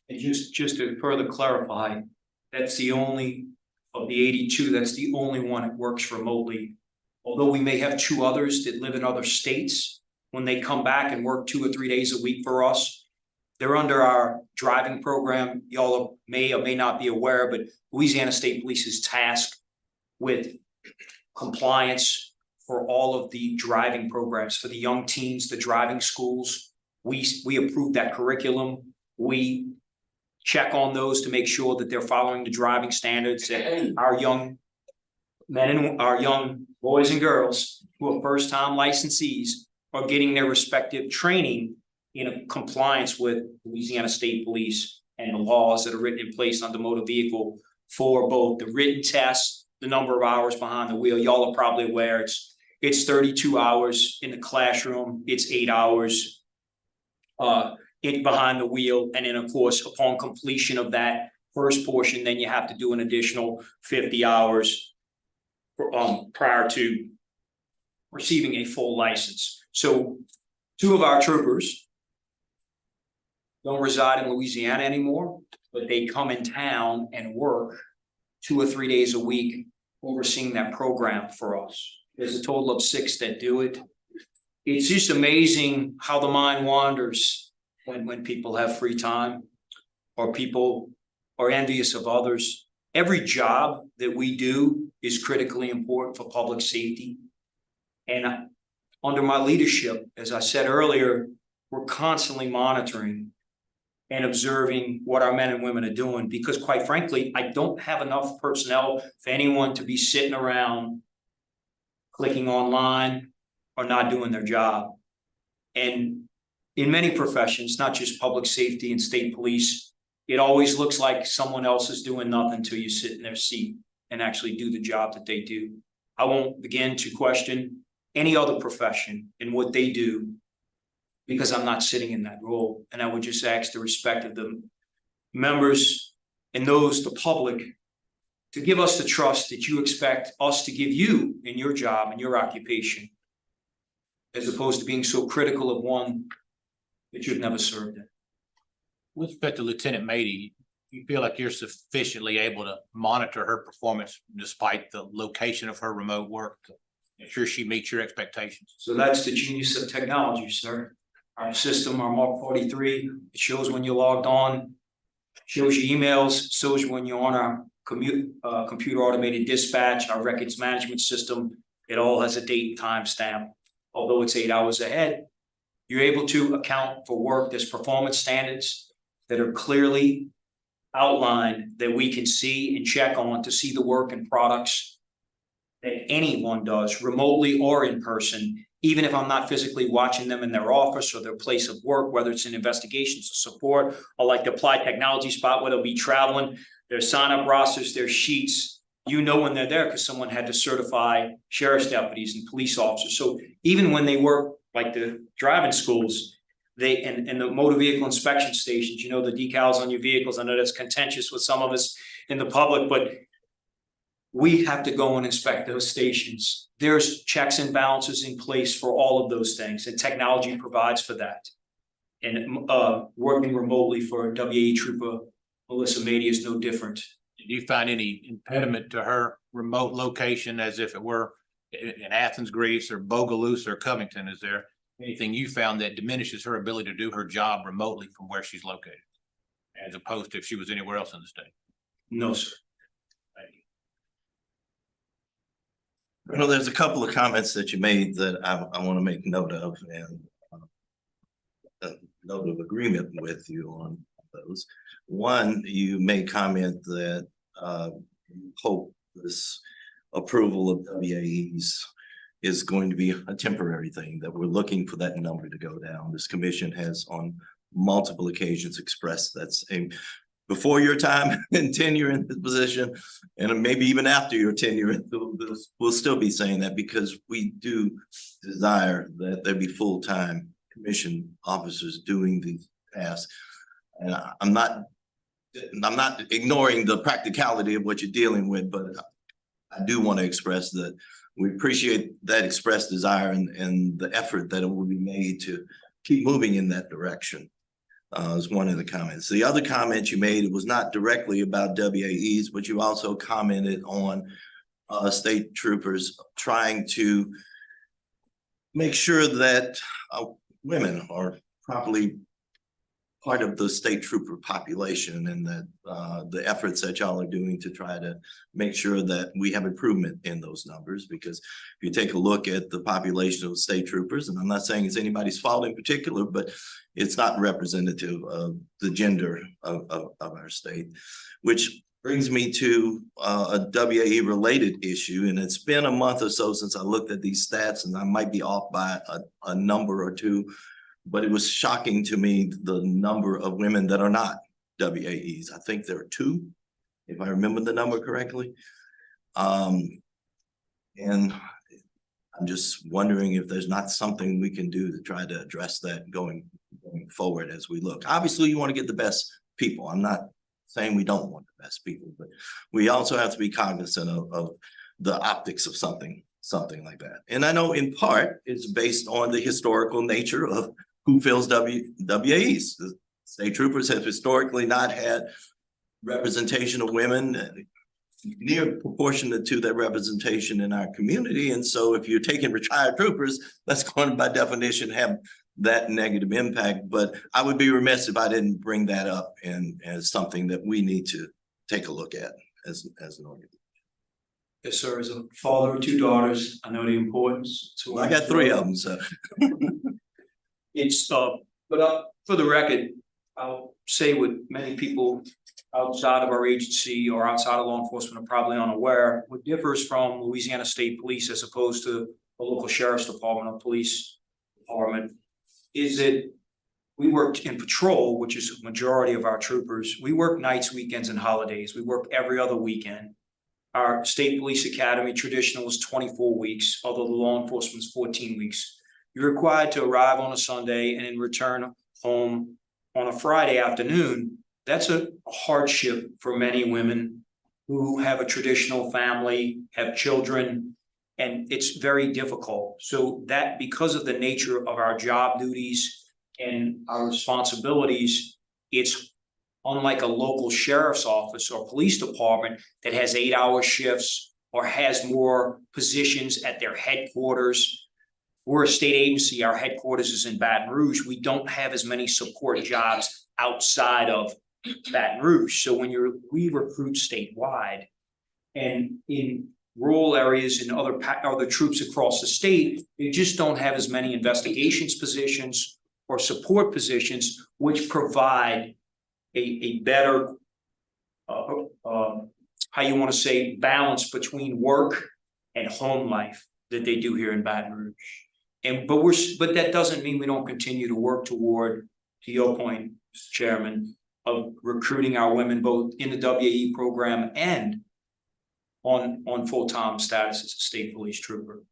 And just to further clarify, that's the only of the 82, that's the only one that works remotely. Although we may have 2 others that live in other states, when they come back and work 2 or 3 days a week for us, they're under our driving program. Y'all may or may not be aware, but Louisiana State Police is tasked with compliance for all of the driving programs for the young teens, the driving schools. We approve that curriculum. We check on those to make sure that they're following the driving standards that our young men and our young boys and girls who are first-time licensees are getting their respective training in compliance with Louisiana State Police and the laws that are written in place under motor vehicle for both the written tests, the number of hours behind the wheel. Y'all are probably aware it's 32 hours in the classroom, it's 8 hours behind the wheel, and then of course upon completion of that first portion, then you have to do an additional 50 hours prior to receiving a full license. So 2 of our troopers don't reside in Louisiana anymore, but they come in town and work 2 or 3 days a week overseeing that program for us. There's a total of 6 that do it. It's just amazing how the mind wanders when people have free time or people are envious of others. Every job that we do is critically important for public safety. And under my leadership, as I said earlier, we're constantly monitoring and observing what our men and women are doing, because quite frankly, I don't have enough personnel for anyone to be sitting around clicking online or not doing their job. And in many professions, not just public safety and state police, it always looks like someone else is doing nothing until you sit in their seat and actually do the job that they do. I won't begin to question any other profession and what they do, because I'm not sitting in that role. And I would just ask the respect of the members and those, the public, to give us the trust that you expect us to give you in your job and your occupation, as opposed to being so critical of one that you've never served in. With respect to Lieutenant Mady, you feel like you're sufficiently able to monitor her performance despite the location of her remote work to ensure she meets your expectations? So that's the genius of technology, sir. Our system, our Mark 43, it shows when you're logged on, shows you emails, shows you when you're on our computer automated dispatch, our records management system. It all has a date and time stamp. Although it's 8 hours ahead, you're able to account for work. There's performance standards that are clearly outlined that we can see and check on to see the work and products that anyone does remotely or in person, even if I'm not physically watching them in their office or their place of work, whether it's in investigations or support, or like the applied technology spot where they'll be traveling, their sign-up rosters, their sheets, you know when they're there because someone had to certify sheriff's deputies and police officers. So even when they work like the driving schools, they and the motor vehicle inspection stations, you know, the decals on your vehicles. I know that's contentious with some of us in the public, but we have to go and inspect those stations. There's checks and balances in place for all of those things, and technology provides for that. And working remotely for WAE Trooper Melissa Mady is no different. Do you find any impediment to her remote location as if it were in Athens, Greece, or Bogalusa or Covington? Is there anything you found that diminishes her ability to do her job remotely from where she's located, as opposed to if she was anywhere else in the state? No, sir. Thank you. Well, there's a couple of comments that you made that I want to make note of, and a note of agreement with you on those. One, you made comment that you hope this approval of WAEs is going to be a temporary thing, that we're looking for that number to go down. This commission has on multiple occasions expressed that's a before your time and tenure in the position, and maybe even after your tenure, we'll still be saying that because we do desire that there be full-time commission officers doing these tasks. And I'm not ignoring the practicality of what you're dealing with, but I do want to express that we appreciate that expressed desire and the effort that will be made to keep moving in that direction. Is one of the comments. The other comment you made was not directly about WAEs, but you also commented on state troopers trying to make sure that women are properly part of the state trooper population, and that the efforts that y'all are doing to try to make sure that we have improvement in those numbers. Because if you take a look at the population of state troopers, and I'm not saying it's anybody's fault in particular, but it's not representative of the gender of our state, which brings me to a WAE related issue. And it's been a month or so since I looked at these stats, and I might be off by a number or two, but it was shocking to me the number of women that are not WAEs. I think there are 2, if I remember the number correctly. And I'm just wondering if there's not something we can do to try to address that going forward as we look. Obviously, you want to get the best people. I'm not saying we don't want the best people, but we also have to be cognizant of the optics of something like that. And I know in part it's based on the historical nature of who fills WAEs. The state troopers have historically not had representation of women near proportionate to their representation in our community. And so if you're taking retired troopers, that's going to by definition have that negative impact. But I would be remiss if I didn't bring that up and as something that we need to take a look at as an organization. Yes, sir. As a father of 2 daughters, I know the importance. So I got 3 of them, so. It's, but for the record, I'll say what many people outside of our agency or outside of law enforcement are probably unaware. What differs from Louisiana State Police as opposed to a local sheriff's department or police department is that we work in patrol, which is a majority of our troopers. We work nights, weekends, and holidays. We work every other weekend. Our state police academy traditional is 24 weeks, although the law enforcement is 14 weeks. You're required to arrive on a Sunday and then return home on a Friday afternoon. That's a hardship for many women who have a traditional family, have children, and it's very difficult. So that because of the nature of our job duties and our responsibilities, it's unlike a local sheriff's office or police department that has 8-hour shifts or has more positions at their headquarters. We're a state agency, our headquarters is in Baton Rouge. We don't have as many support jobs outside of Baton Rouge. So when we recruit statewide and in rural areas and other troops across the state, they just don't have as many investigations positions or support positions, which provide a better, how you want to say, balance between work and home life that they do here in Baton Rouge. But that doesn't mean we don't continue to work toward, to your point, Mr. Chairman, of recruiting our women both in the WAE program and on full-time status as a state police trooper.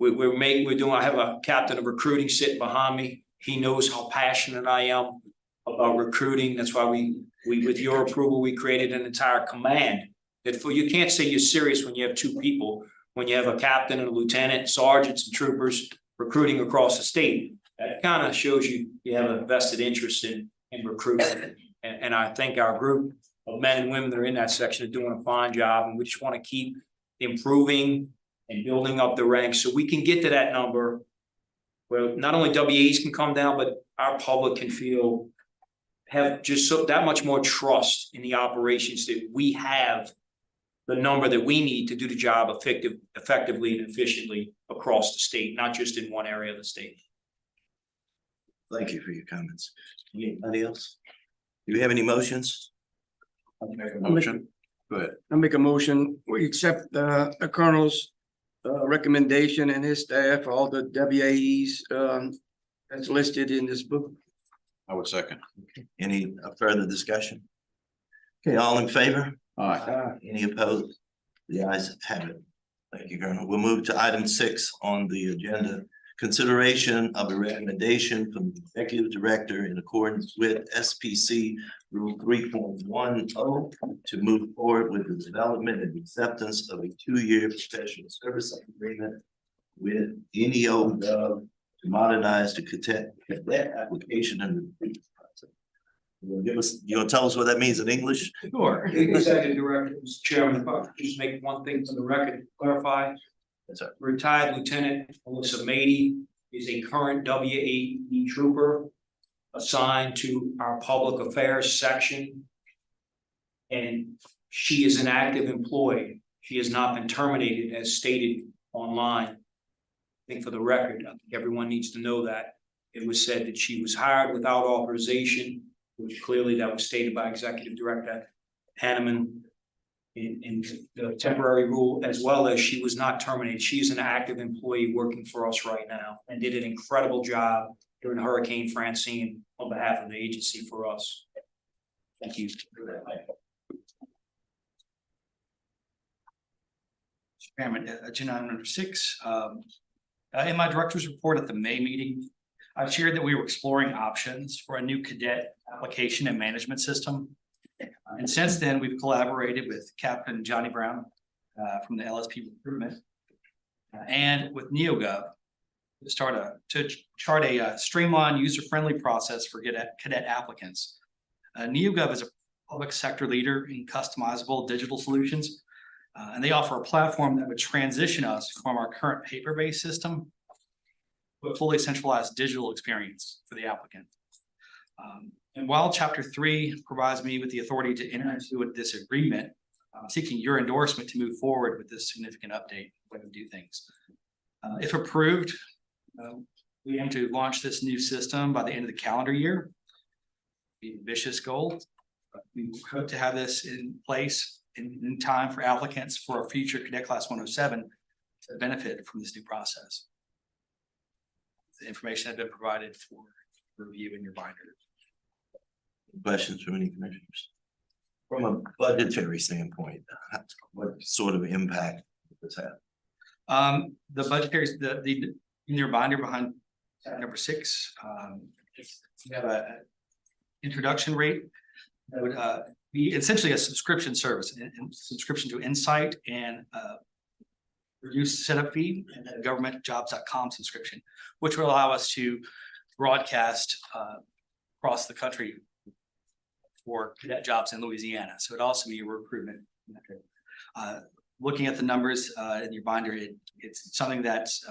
I have a captain of recruiting sitting behind me. He knows how passionate I am about recruiting. That's why we with your approval, we created an entire command that you can't say you're serious when you have 2 people, when you have a captain and a lieutenant, sergeants and troopers recruiting across the state. That kind of shows you have a vested interest in recruiting. And I think our group of men and women that are in that section are doing a fine job, and we just want to keep improving and building up the ranks so we can get to that number where not only WAEs can come down, but our public can have just that much more trust in the operations that we have the number that we need to do the job effectively and efficiently across the state, not just in one area of the state. Thank you for your comments. Anybody else? Do we have any motions? I'll make a motion. Go ahead. I make a motion, we accept the colonel's recommendation and his staff, all the WAEs that's listed in this book. I would second. Any further discussion? Okay, all in favor? Aye. Any opposed? The ayes have it. Thank you, Colonel. We'll move to item 6 on the agenda. Consideration of a recommendation from the Executive Director in accordance with SPC Rule 3.10 to move forward with the development and acceptance of a 2-year professional service agreement with NEO to modernize the cadet application and recruitment process. You gonna tell us what that means in English? Sure. Executive Director, Mr. Chairman, if I could just make one thing for the record, to clarify. Yes, sir. Retired Lieutenant Alyssa Mady is a current WAE trooper assigned to our public affairs section. And she is an active employee. She has not been terminated as stated online. I think for the record, I think everyone needs to know that. It was said that she was hired without authorization, which clearly that was stated by Executive Director Hanneman in the temporary rule, as well as she was not terminated. She is an active employee working for us right now and did an incredible job during Hurricane Francine on behalf of the agency for us. Thank you. Chairman, agenda item number 6. In my director's report at the May meeting, I shared that we were exploring options for a new cadet application and management system. And since then, we've collaborated with Captain Johnny Brown from the LSP recruitment and with NeoGov to chart a streamlined, user-friendly process for cadet applicants. NeoGov is a public sector leader in customizable digital solutions, and they offer a platform that would transition us from our current paper-based system to a fully centralized digital experience for the applicant. And while Chapter 3 provides me with the authority to enter into this agreement, I'm seeking your endorsement to move forward with this significant update, the way we do things. If approved, we aim to launch this new system by the end of the calendar year. Be an ambitious goal. We hope to have this in place in time for applicants for a future Cadet Class 107 to benefit from this new process. The information has been provided for review in your binder. Questions from any commissioners? From a budgetary standpoint, what sort of impact does this have? The budgetary, in your binder behind number 6, we have a introduction rate that would be essentially a subscription service, and subscription to Insight and reduced setup fee, and a governmentjobs.com subscription, which will allow us to broadcast across the country for cadet jobs in Louisiana. So it'd also be a recruitment metric. Looking at the numbers in your binder, it's something that's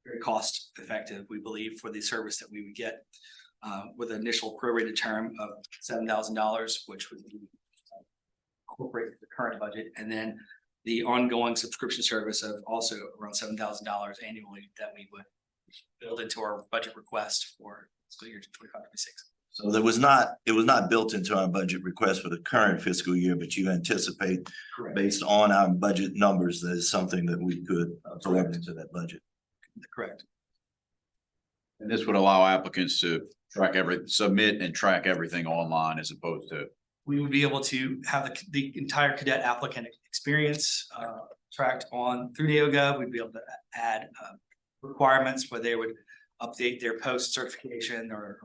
very cost effective, we believe, for the service that we would get with an initial prorated term of $7,000, which would incorporate the current budget, and then the ongoing subscription service of also around $7,000 annually that we would build into our budget request for fiscal year 25-26. So it was not built into our budget request for the current fiscal year, but you anticipate based on our budget numbers, that is something that we could absorb into that budget. Correct. And this would allow applicants to submit and track everything online as opposed to. We would be able to have the entire cadet applicant experience tracked on through NeoGov. We'd be able to add requirements where they would update their post certification or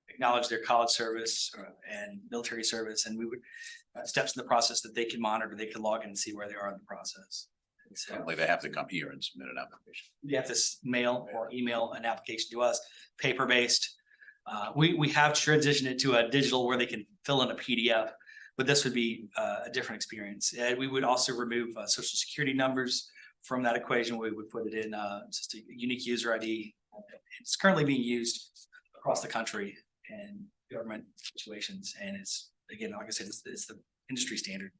acknowledge their college service and military service, and we would steps in the process that they can monitor, they can log in and see where they are in the process. So They have to come here and submit an application. you have to mail or email an application to us, paper-based. We have transitioned it to a digital where they can fill in a PDF, but this would be a different experience. And we would also remove social security numbers from that equation. We would put it in just a unique user ID. It's currently being used across the country in government situations. And it's, again, like I said, it's the industry standard.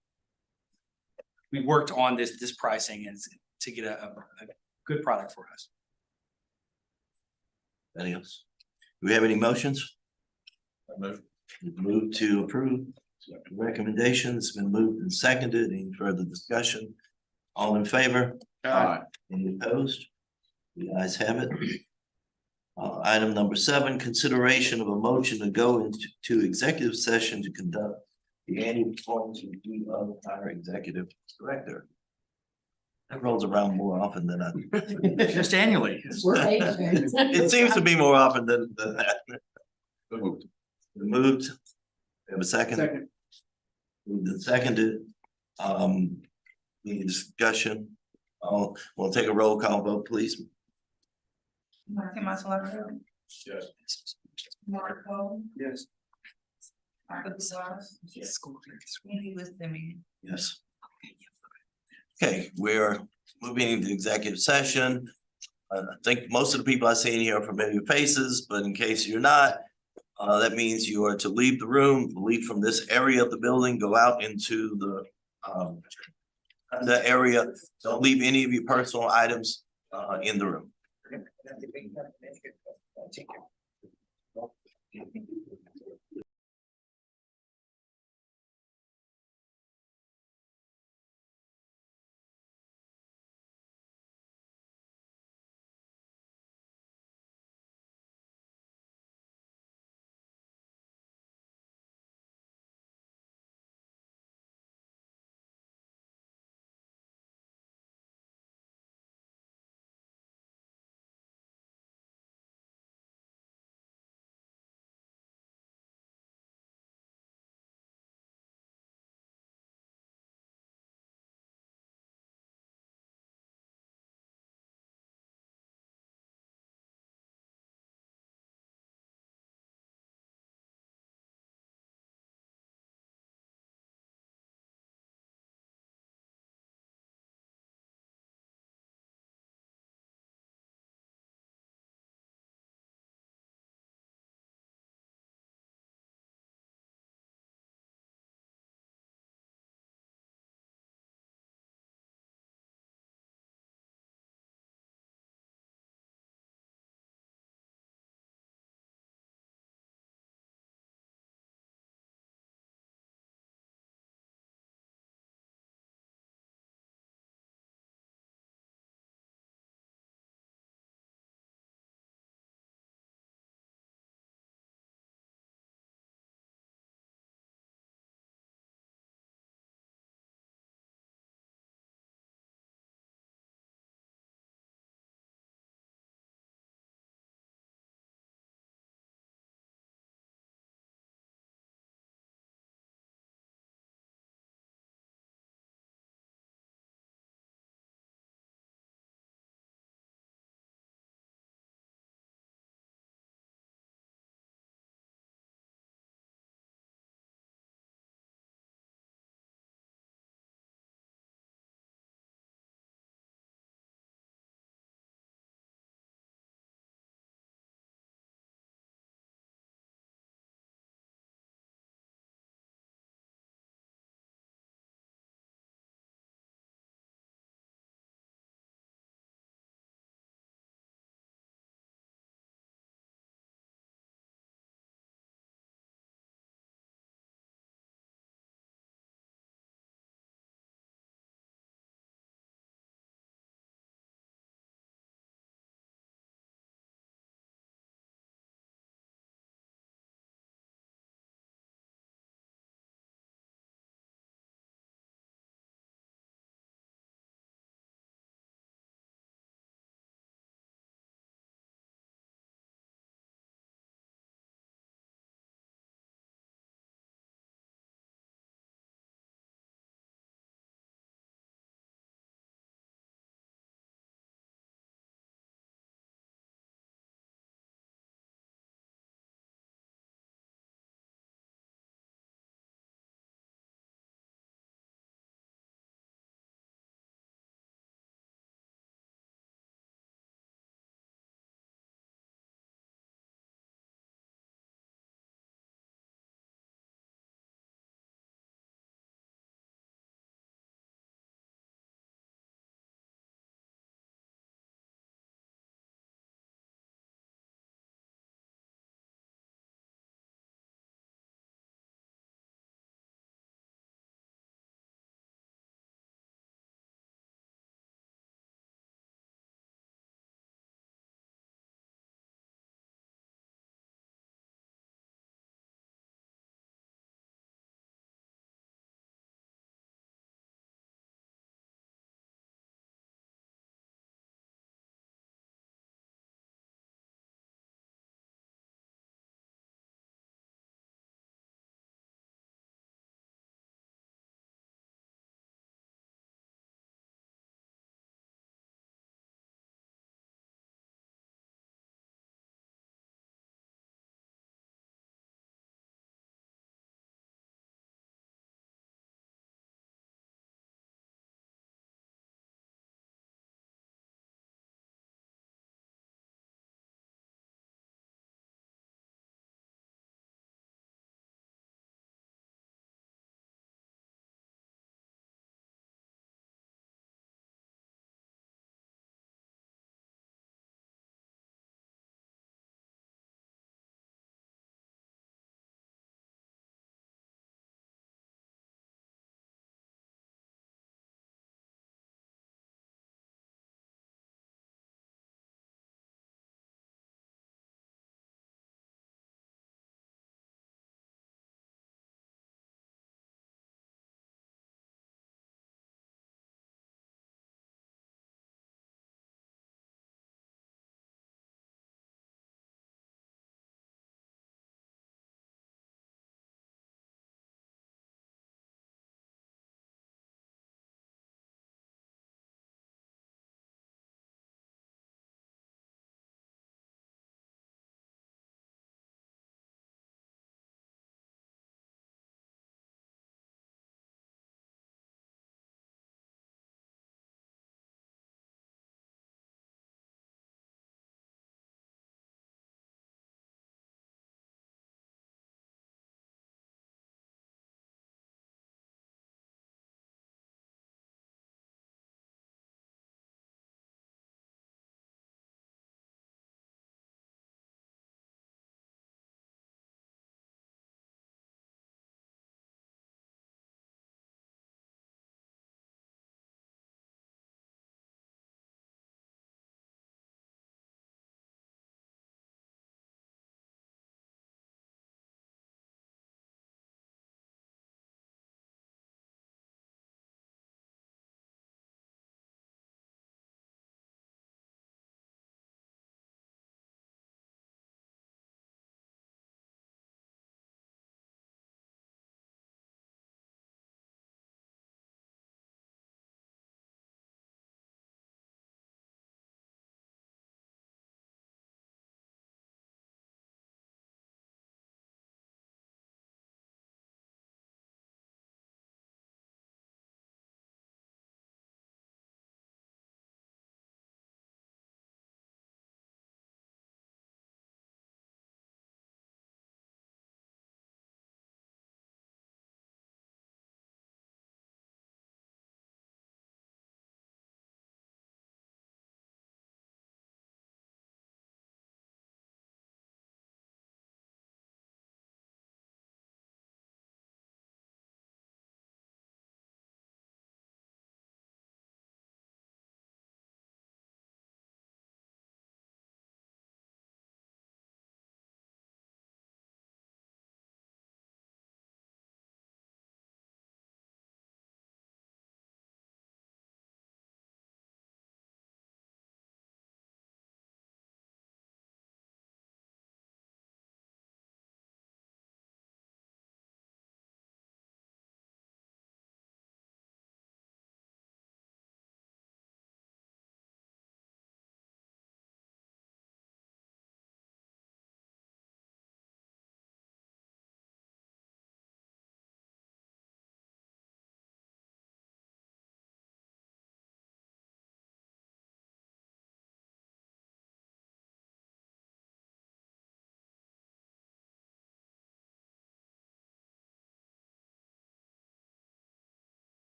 We worked on this pricing and to get a good product for us. Anything else? Do we have any motions? Move. Move to approve. Recommendation has been moved and seconded. Any further discussion? All in favor? Aye. Any opposed? The ayes have it. Item number 7, consideration of a motion to go into executive session to conduct the annual performance review of our executive director. That rolls around more often than I. Just annually. It seems to be more often than that. Moved. We have a second? Second. Moved and seconded. Any discussion? We'll take a roll call vote, please. Marty Mazzalaga. Yes. Mark Cole. Yes. Michael Gonzalez. Randy Lewis Simeon. Yes. Okay, we're moving into executive session. I think most of the people I see in here are familiar faces, but in case you're not, that means you are to leave the room, leave from this area of the building, go out into the area. Don't leave any of your personal items in the room.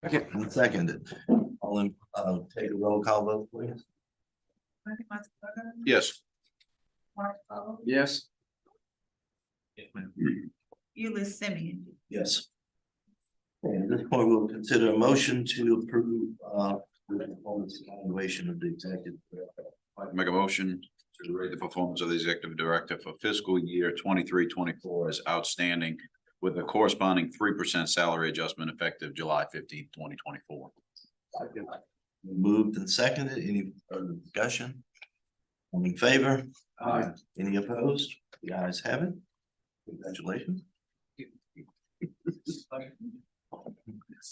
And seconded. All in, take a roll call vote, please. Marty Mazzalero, Yes. Mark Follow, Yes. Eunice Simeon. Yes. And at this point, we'll consider a motion to approve, the performance evaluation of the executive. Make a motion to rate the performance of the executive director for fiscal year 23-24 as outstanding with a corresponding 3% salary adjustment effective July 15th, 2024. Moved and seconded. Any further discussion? All in favor? Aye. Any opposed? The ayes have it. Congratulations.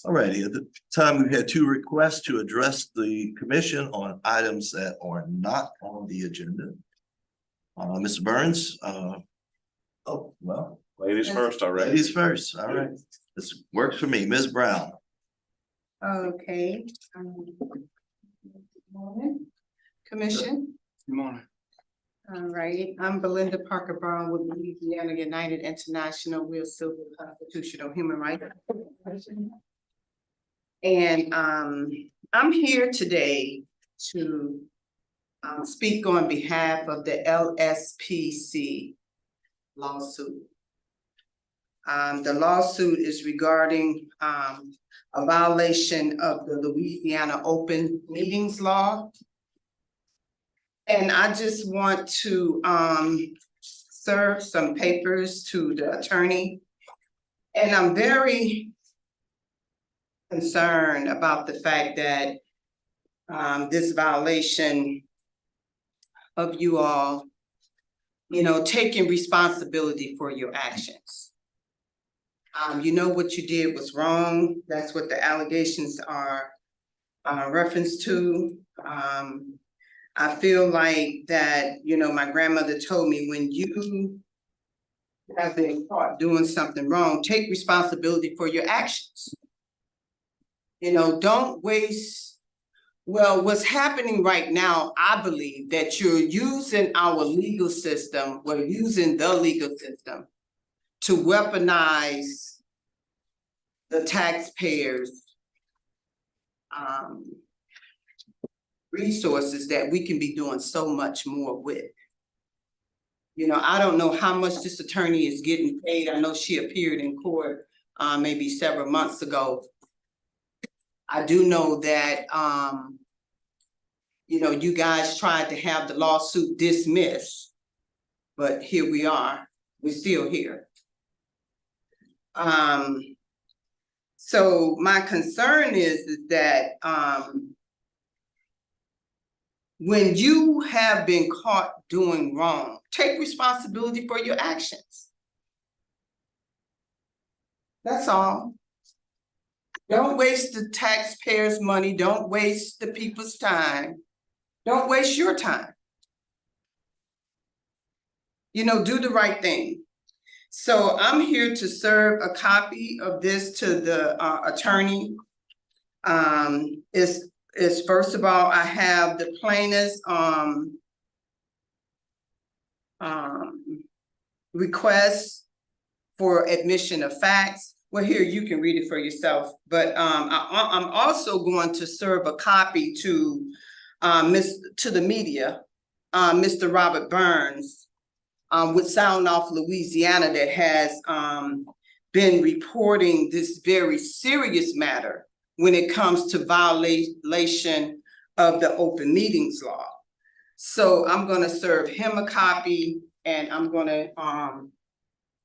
All righty, at the time, we've had two requests to address the commission on items that are not on the agenda. Mr. Burns, oh, well, Ladies first, already. ladies first, all right. This works for me. Ms. Brown. Okay. Morning, Commission. Good morning. All right, I'm Belinda Parker Brown with Louisiana United International Real Civil Constitutional Human Rights. And I'm here today to speak on behalf of the LSPC lawsuit. The lawsuit is regarding a violation of the Louisiana Open Meetings Law. And I just want to serve some papers to the attorney. And I'm very concerned about the fact that this violation of you all, you know, taking responsibility for your actions. You know what you did was wrong. That's what the allegations are referenced to. I feel like that, you know, my grandmother told me when you have been caught doing something wrong, take responsibility for your actions. You know, don't waste, well, what's happening right now, I believe that you're using our legal system, we're using the legal system to weaponize the taxpayers' resources that we can be doing so much more with. You know, I don't know how much this attorney is getting paid. I know she appeared in court maybe several months ago. I do know that, you know, you guys tried to have the lawsuit dismissed, but here we are, we're still here. So my concern is that when you have been caught doing wrong, take responsibility for your actions. That's all. Don't waste the taxpayers' money. Don't waste the people's time. Don't waste your time. You know, do the right thing. So I'm here to serve a copy of this to the attorney. Is first of all, I have the plaintiff's request for admission of facts. Well, here, you can read it for yourself, but I'm also going to serve a copy to the media, Mr. Robert Burns, with Sound Off Louisiana, that has been reporting this very serious matter when it comes to violation of the open meetings law. So I'm gonna serve him a copy, and I'm gonna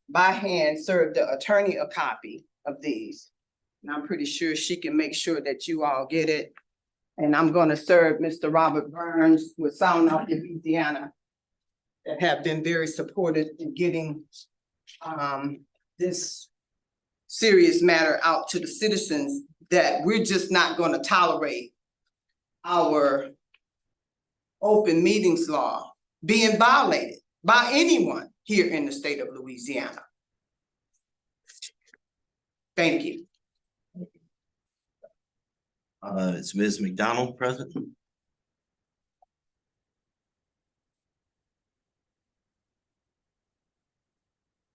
by hand serve the attorney a copy of these. And I'm pretty sure she can make sure that you all get it. And I'm gonna serve Mr. Robert Burns with Sound Off Louisiana that have been very supportive in getting this serious matter out to the citizens, that we're just not gonna tolerate our open meetings law being violated by anyone here in the state of Louisiana. Thank you. Is Ms. McDonald present?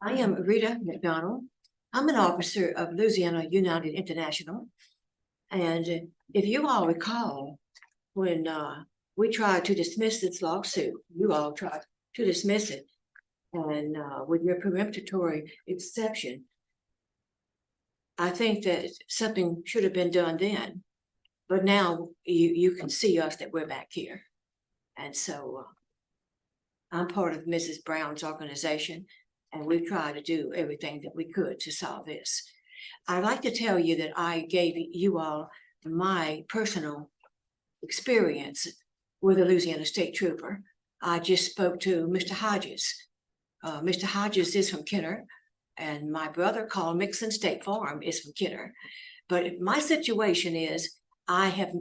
I am Rita McDonald. I'm an officer of Louisiana United International. And if you all recall, when we tried to dismiss this lawsuit, you all tried to dismiss it. And with your peremptory exception, I think that something should have been done then. But now you can see us that we're back here. And so I'm part of Mrs. Brown's organization, and we try to do everything that we could to solve this. I'd like to tell you that I gave you all my personal experience with a Louisiana State Trooper. I just spoke to Mr. Hodges. Mr. Hodges is from Kenner, and my brother called Mixon State Farm is from Kenner. But my situation is I have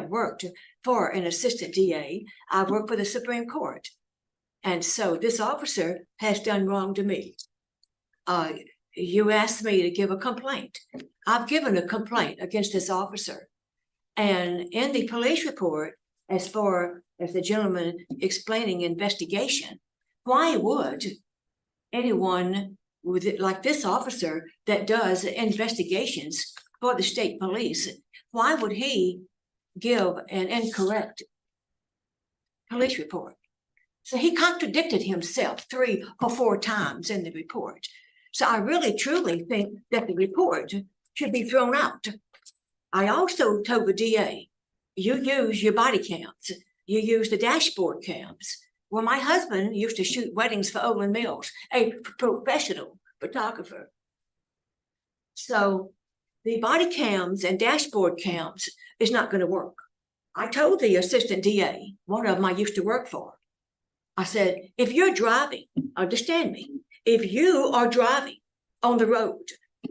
worked for an assistant DA. I work for the Supreme Court. And so this officer has done wrong to me. You asked me to give a complaint. I've given a complaint against this officer. And in the police report, as far as the gentleman explaining investigation, why would anyone with it, like this officer that does investigations for the state police, why would he give an incorrect police report? So he contradicted himself 3 or 4 times in the report. So I really truly think that the report should be thrown out. I also told the DA, you use your body cams, you use the dashboard cams. Well, my husband used to shoot weddings for Olin Mills, a professional photographer. So the body cams and dashboard cams is not going to work. I told the assistant DA, one of them I used to work for, I said, if you're driving, understand me, if you are driving on the road,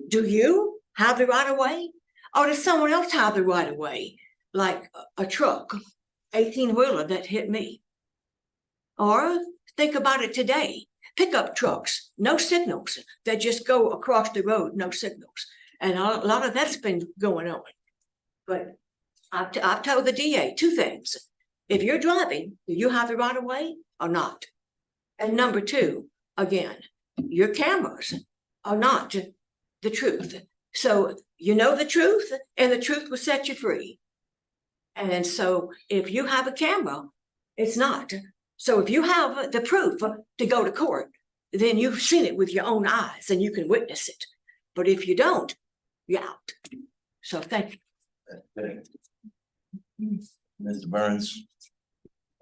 do you have the right of way? Or does someone else have the right of way? Like a truck, 18-wheeler that hit me. Or think about it today, pickup trucks, no signals, that just go across the road, no signals. And a lot of that's been going on. But I've told the DA 2 things. If you're driving, do you have the right of way or not? And number 2, again, your cameras are not the truth. So you know the truth, and the truth will set you free. And so if you have a camera, it's not. So if you have the proof to go to court, then you've seen it with your own eyes and you can witness it. But if you don't, you're out. So thank you. Mr. Burns.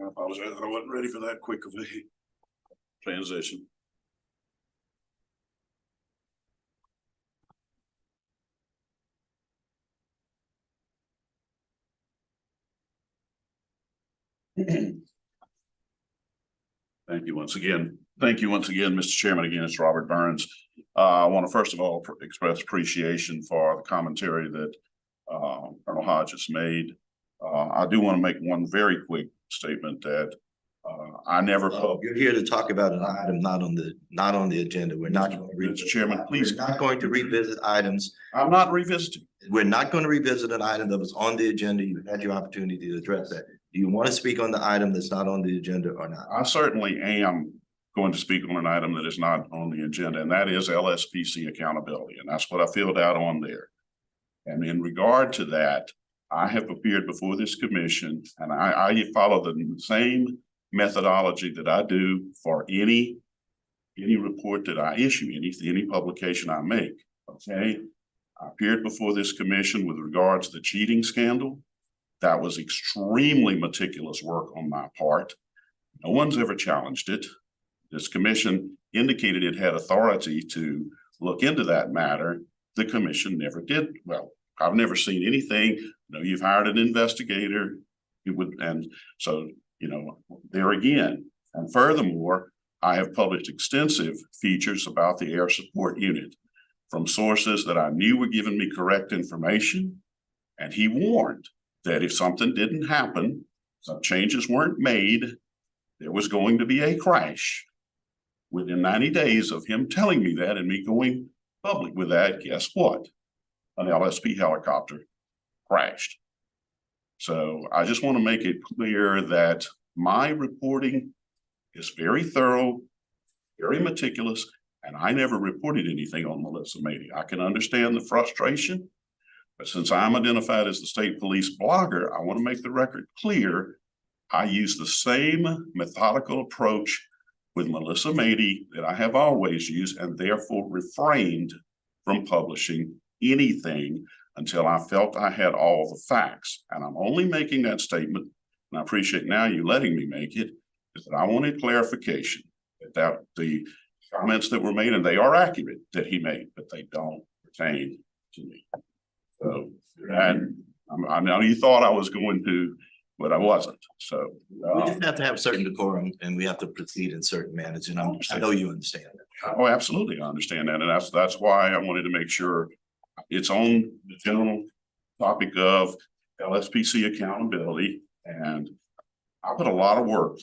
I apologize, I wasn't ready for that quick of a transition. Thank you once again. Thank you once again, Mr. Chairman. Again, it's Robert Burns. I want to first of all express appreciation for the commentary that Colonel Hodges made. I do want to make one very quick statement that I never. You're here to talk about an item not on the agenda. We're not. Mr. Chairman, please. We're not going to revisit items. I'm not revisiting. We're not going to revisit an item that was on the agenda. You had your opportunity to address that. Do you want to speak on the item that's not on the agenda or not? I certainly am going to speak on an item that is not on the agenda, and that is LSPC accountability. And that's what I filled out on there. And in regard to that, I have appeared before this commission, and I follow the same methodology that I do for any report that I issue, any publication I make. Okay. I appeared before this commission with regards to the cheating scandal. That was extremely meticulous work on my part. No one's ever challenged it. This commission indicated it had authority to look into that matter. The commission never did. Well, I've never seen anything. You know, you've hired an investigator. And so, you know, there again. And furthermore, I have published extensive features about the air support unit from sources that I knew were giving me correct information. And he warned that if something didn't happen, some changes weren't made, there was going to be a crash. Within 90 days of him telling me that and me going public with that, guess what? An LSP helicopter crashed. So I just want to make it clear that my reporting is very thorough, very meticulous, and I never reported anything on Melissa Mady. I can understand the frustration, But since I'm identified as the state police blogger, I want to make the record clear. I use the same methodical approach with Melissa Mady that I have always used, and therefore refrained from publishing anything until I felt I had all the facts. And I'm only making that statement, and I appreciate now you letting me make it, is that I wanted clarification that the comments that were made, and they are accurate, that he made, but they don't pertain to me. So, and I know you thought I was going to, but I wasn't. So We just have to have certain decorum and we have to proceed in certain manners, and I know you understand that. oh, absolutely, I understand that, and that's why I wanted to make sure it's on the general topic of LSPC accountability, and I put a lot of work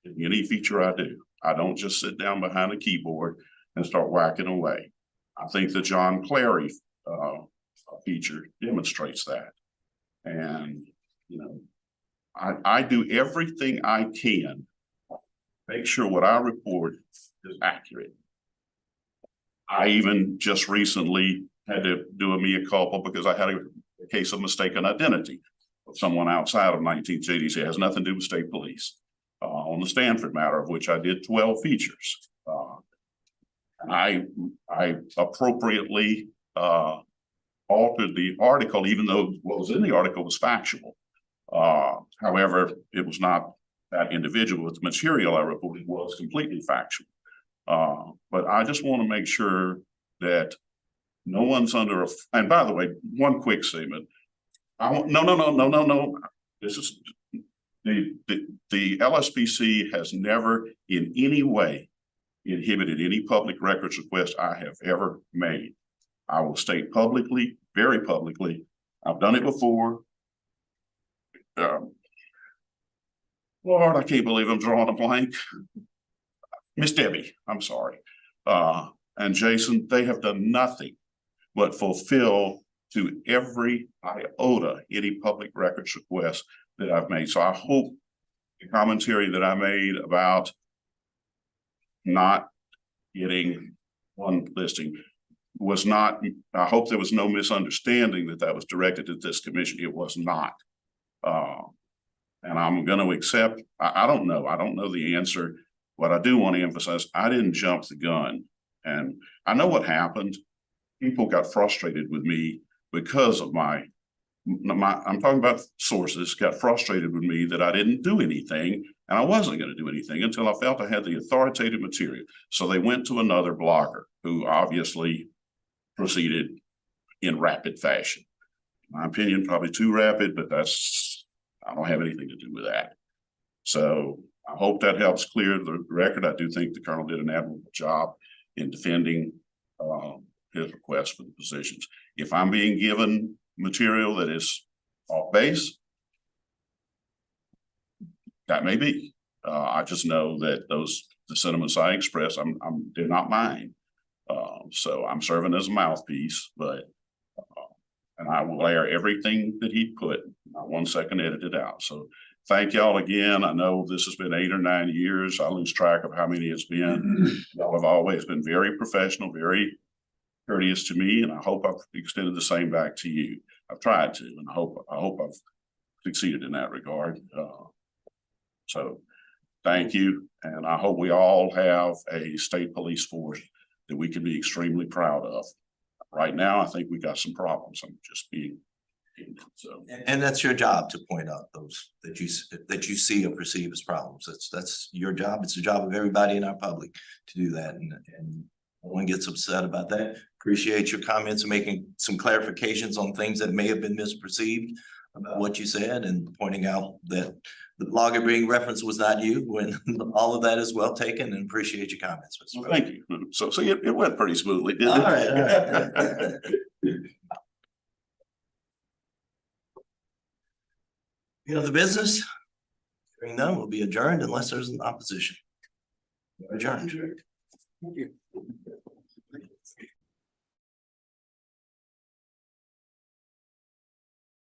in any feature I do. I don't just sit down behind a keyboard and start whacking away. I think the John Clary feature demonstrates that. And, you know, I do everything I can, make sure what I report is accurate. I even just recently had to do a mea culpa because I had a case of mistaken identity of someone outside of 1980s. It has nothing to do with state police. On the Stanford matter, of which I did 12 features. I appropriately altered the article, even though what was in the article was factual. However, it was not that individual. The material I reported was completely factual. But I just want to make sure that no one's under a, and by the way, one quick statement. No. This is the LSPC has never in any way inhibited any public records request I have ever made. I will state publicly, very publicly, I've done it before. Lord, I can't believe I'm drawing a blank. Miss Debbie, I'm sorry. And Jason, they have done nothing but fulfill to every iota any public records request that I've made. So I hope the commentary that I made about not getting one listing was not, I hope there was no misunderstanding that that was directed at this commission. It was not. And I'm going to accept, I don't know the answer. What I do want to emphasize, I didn't jump the gun. And I know what happened. People got frustrated with me because of I'm talking about sources, got frustrated with me that I didn't do anything, and I wasn't going to do anything until I felt I had the authoritative material. So they went to another blogger who obviously proceeded in rapid fashion. In my opinion, probably too rapid, but I don't have anything to do with that. So I hope that helps clear the record. I do think the Colonel did an admirable job in defending his request for the positions. If I'm being given material that is off base, that may be. I just know that the sentiments I express, they're not mine. So I'm serving as a mouthpiece, but and I will air everything that he put, not 1 second edited out. So thank y'all again. I know this has been 8 or 9 years. I lose track of how many it's been. Y'all have always been very professional, very courteous to me, and I hope I've extended the same back to you. I've tried to, and I hope I've succeeded in that regard. So thank you, and I hope we all have a state police force that we can be extremely proud of. Right now, I think we got some problems. I'm just being so. And that's your job to point out those that you see or perceive as problems. That's your job. It's the job of everybody in our public to do that, and no one gets upset about that. Appreciate your comments and making some clarifications on things that may have been misperceived about what you said, and pointing out that the blogger being referenced was not you, when all of that is well taken, and appreciate your comments. Well, thank you. So it went pretty smoothly, didn't All it? right. Any other business? Hearing none, will be adjourned unless there's an opposition. Adjourned. Thank you.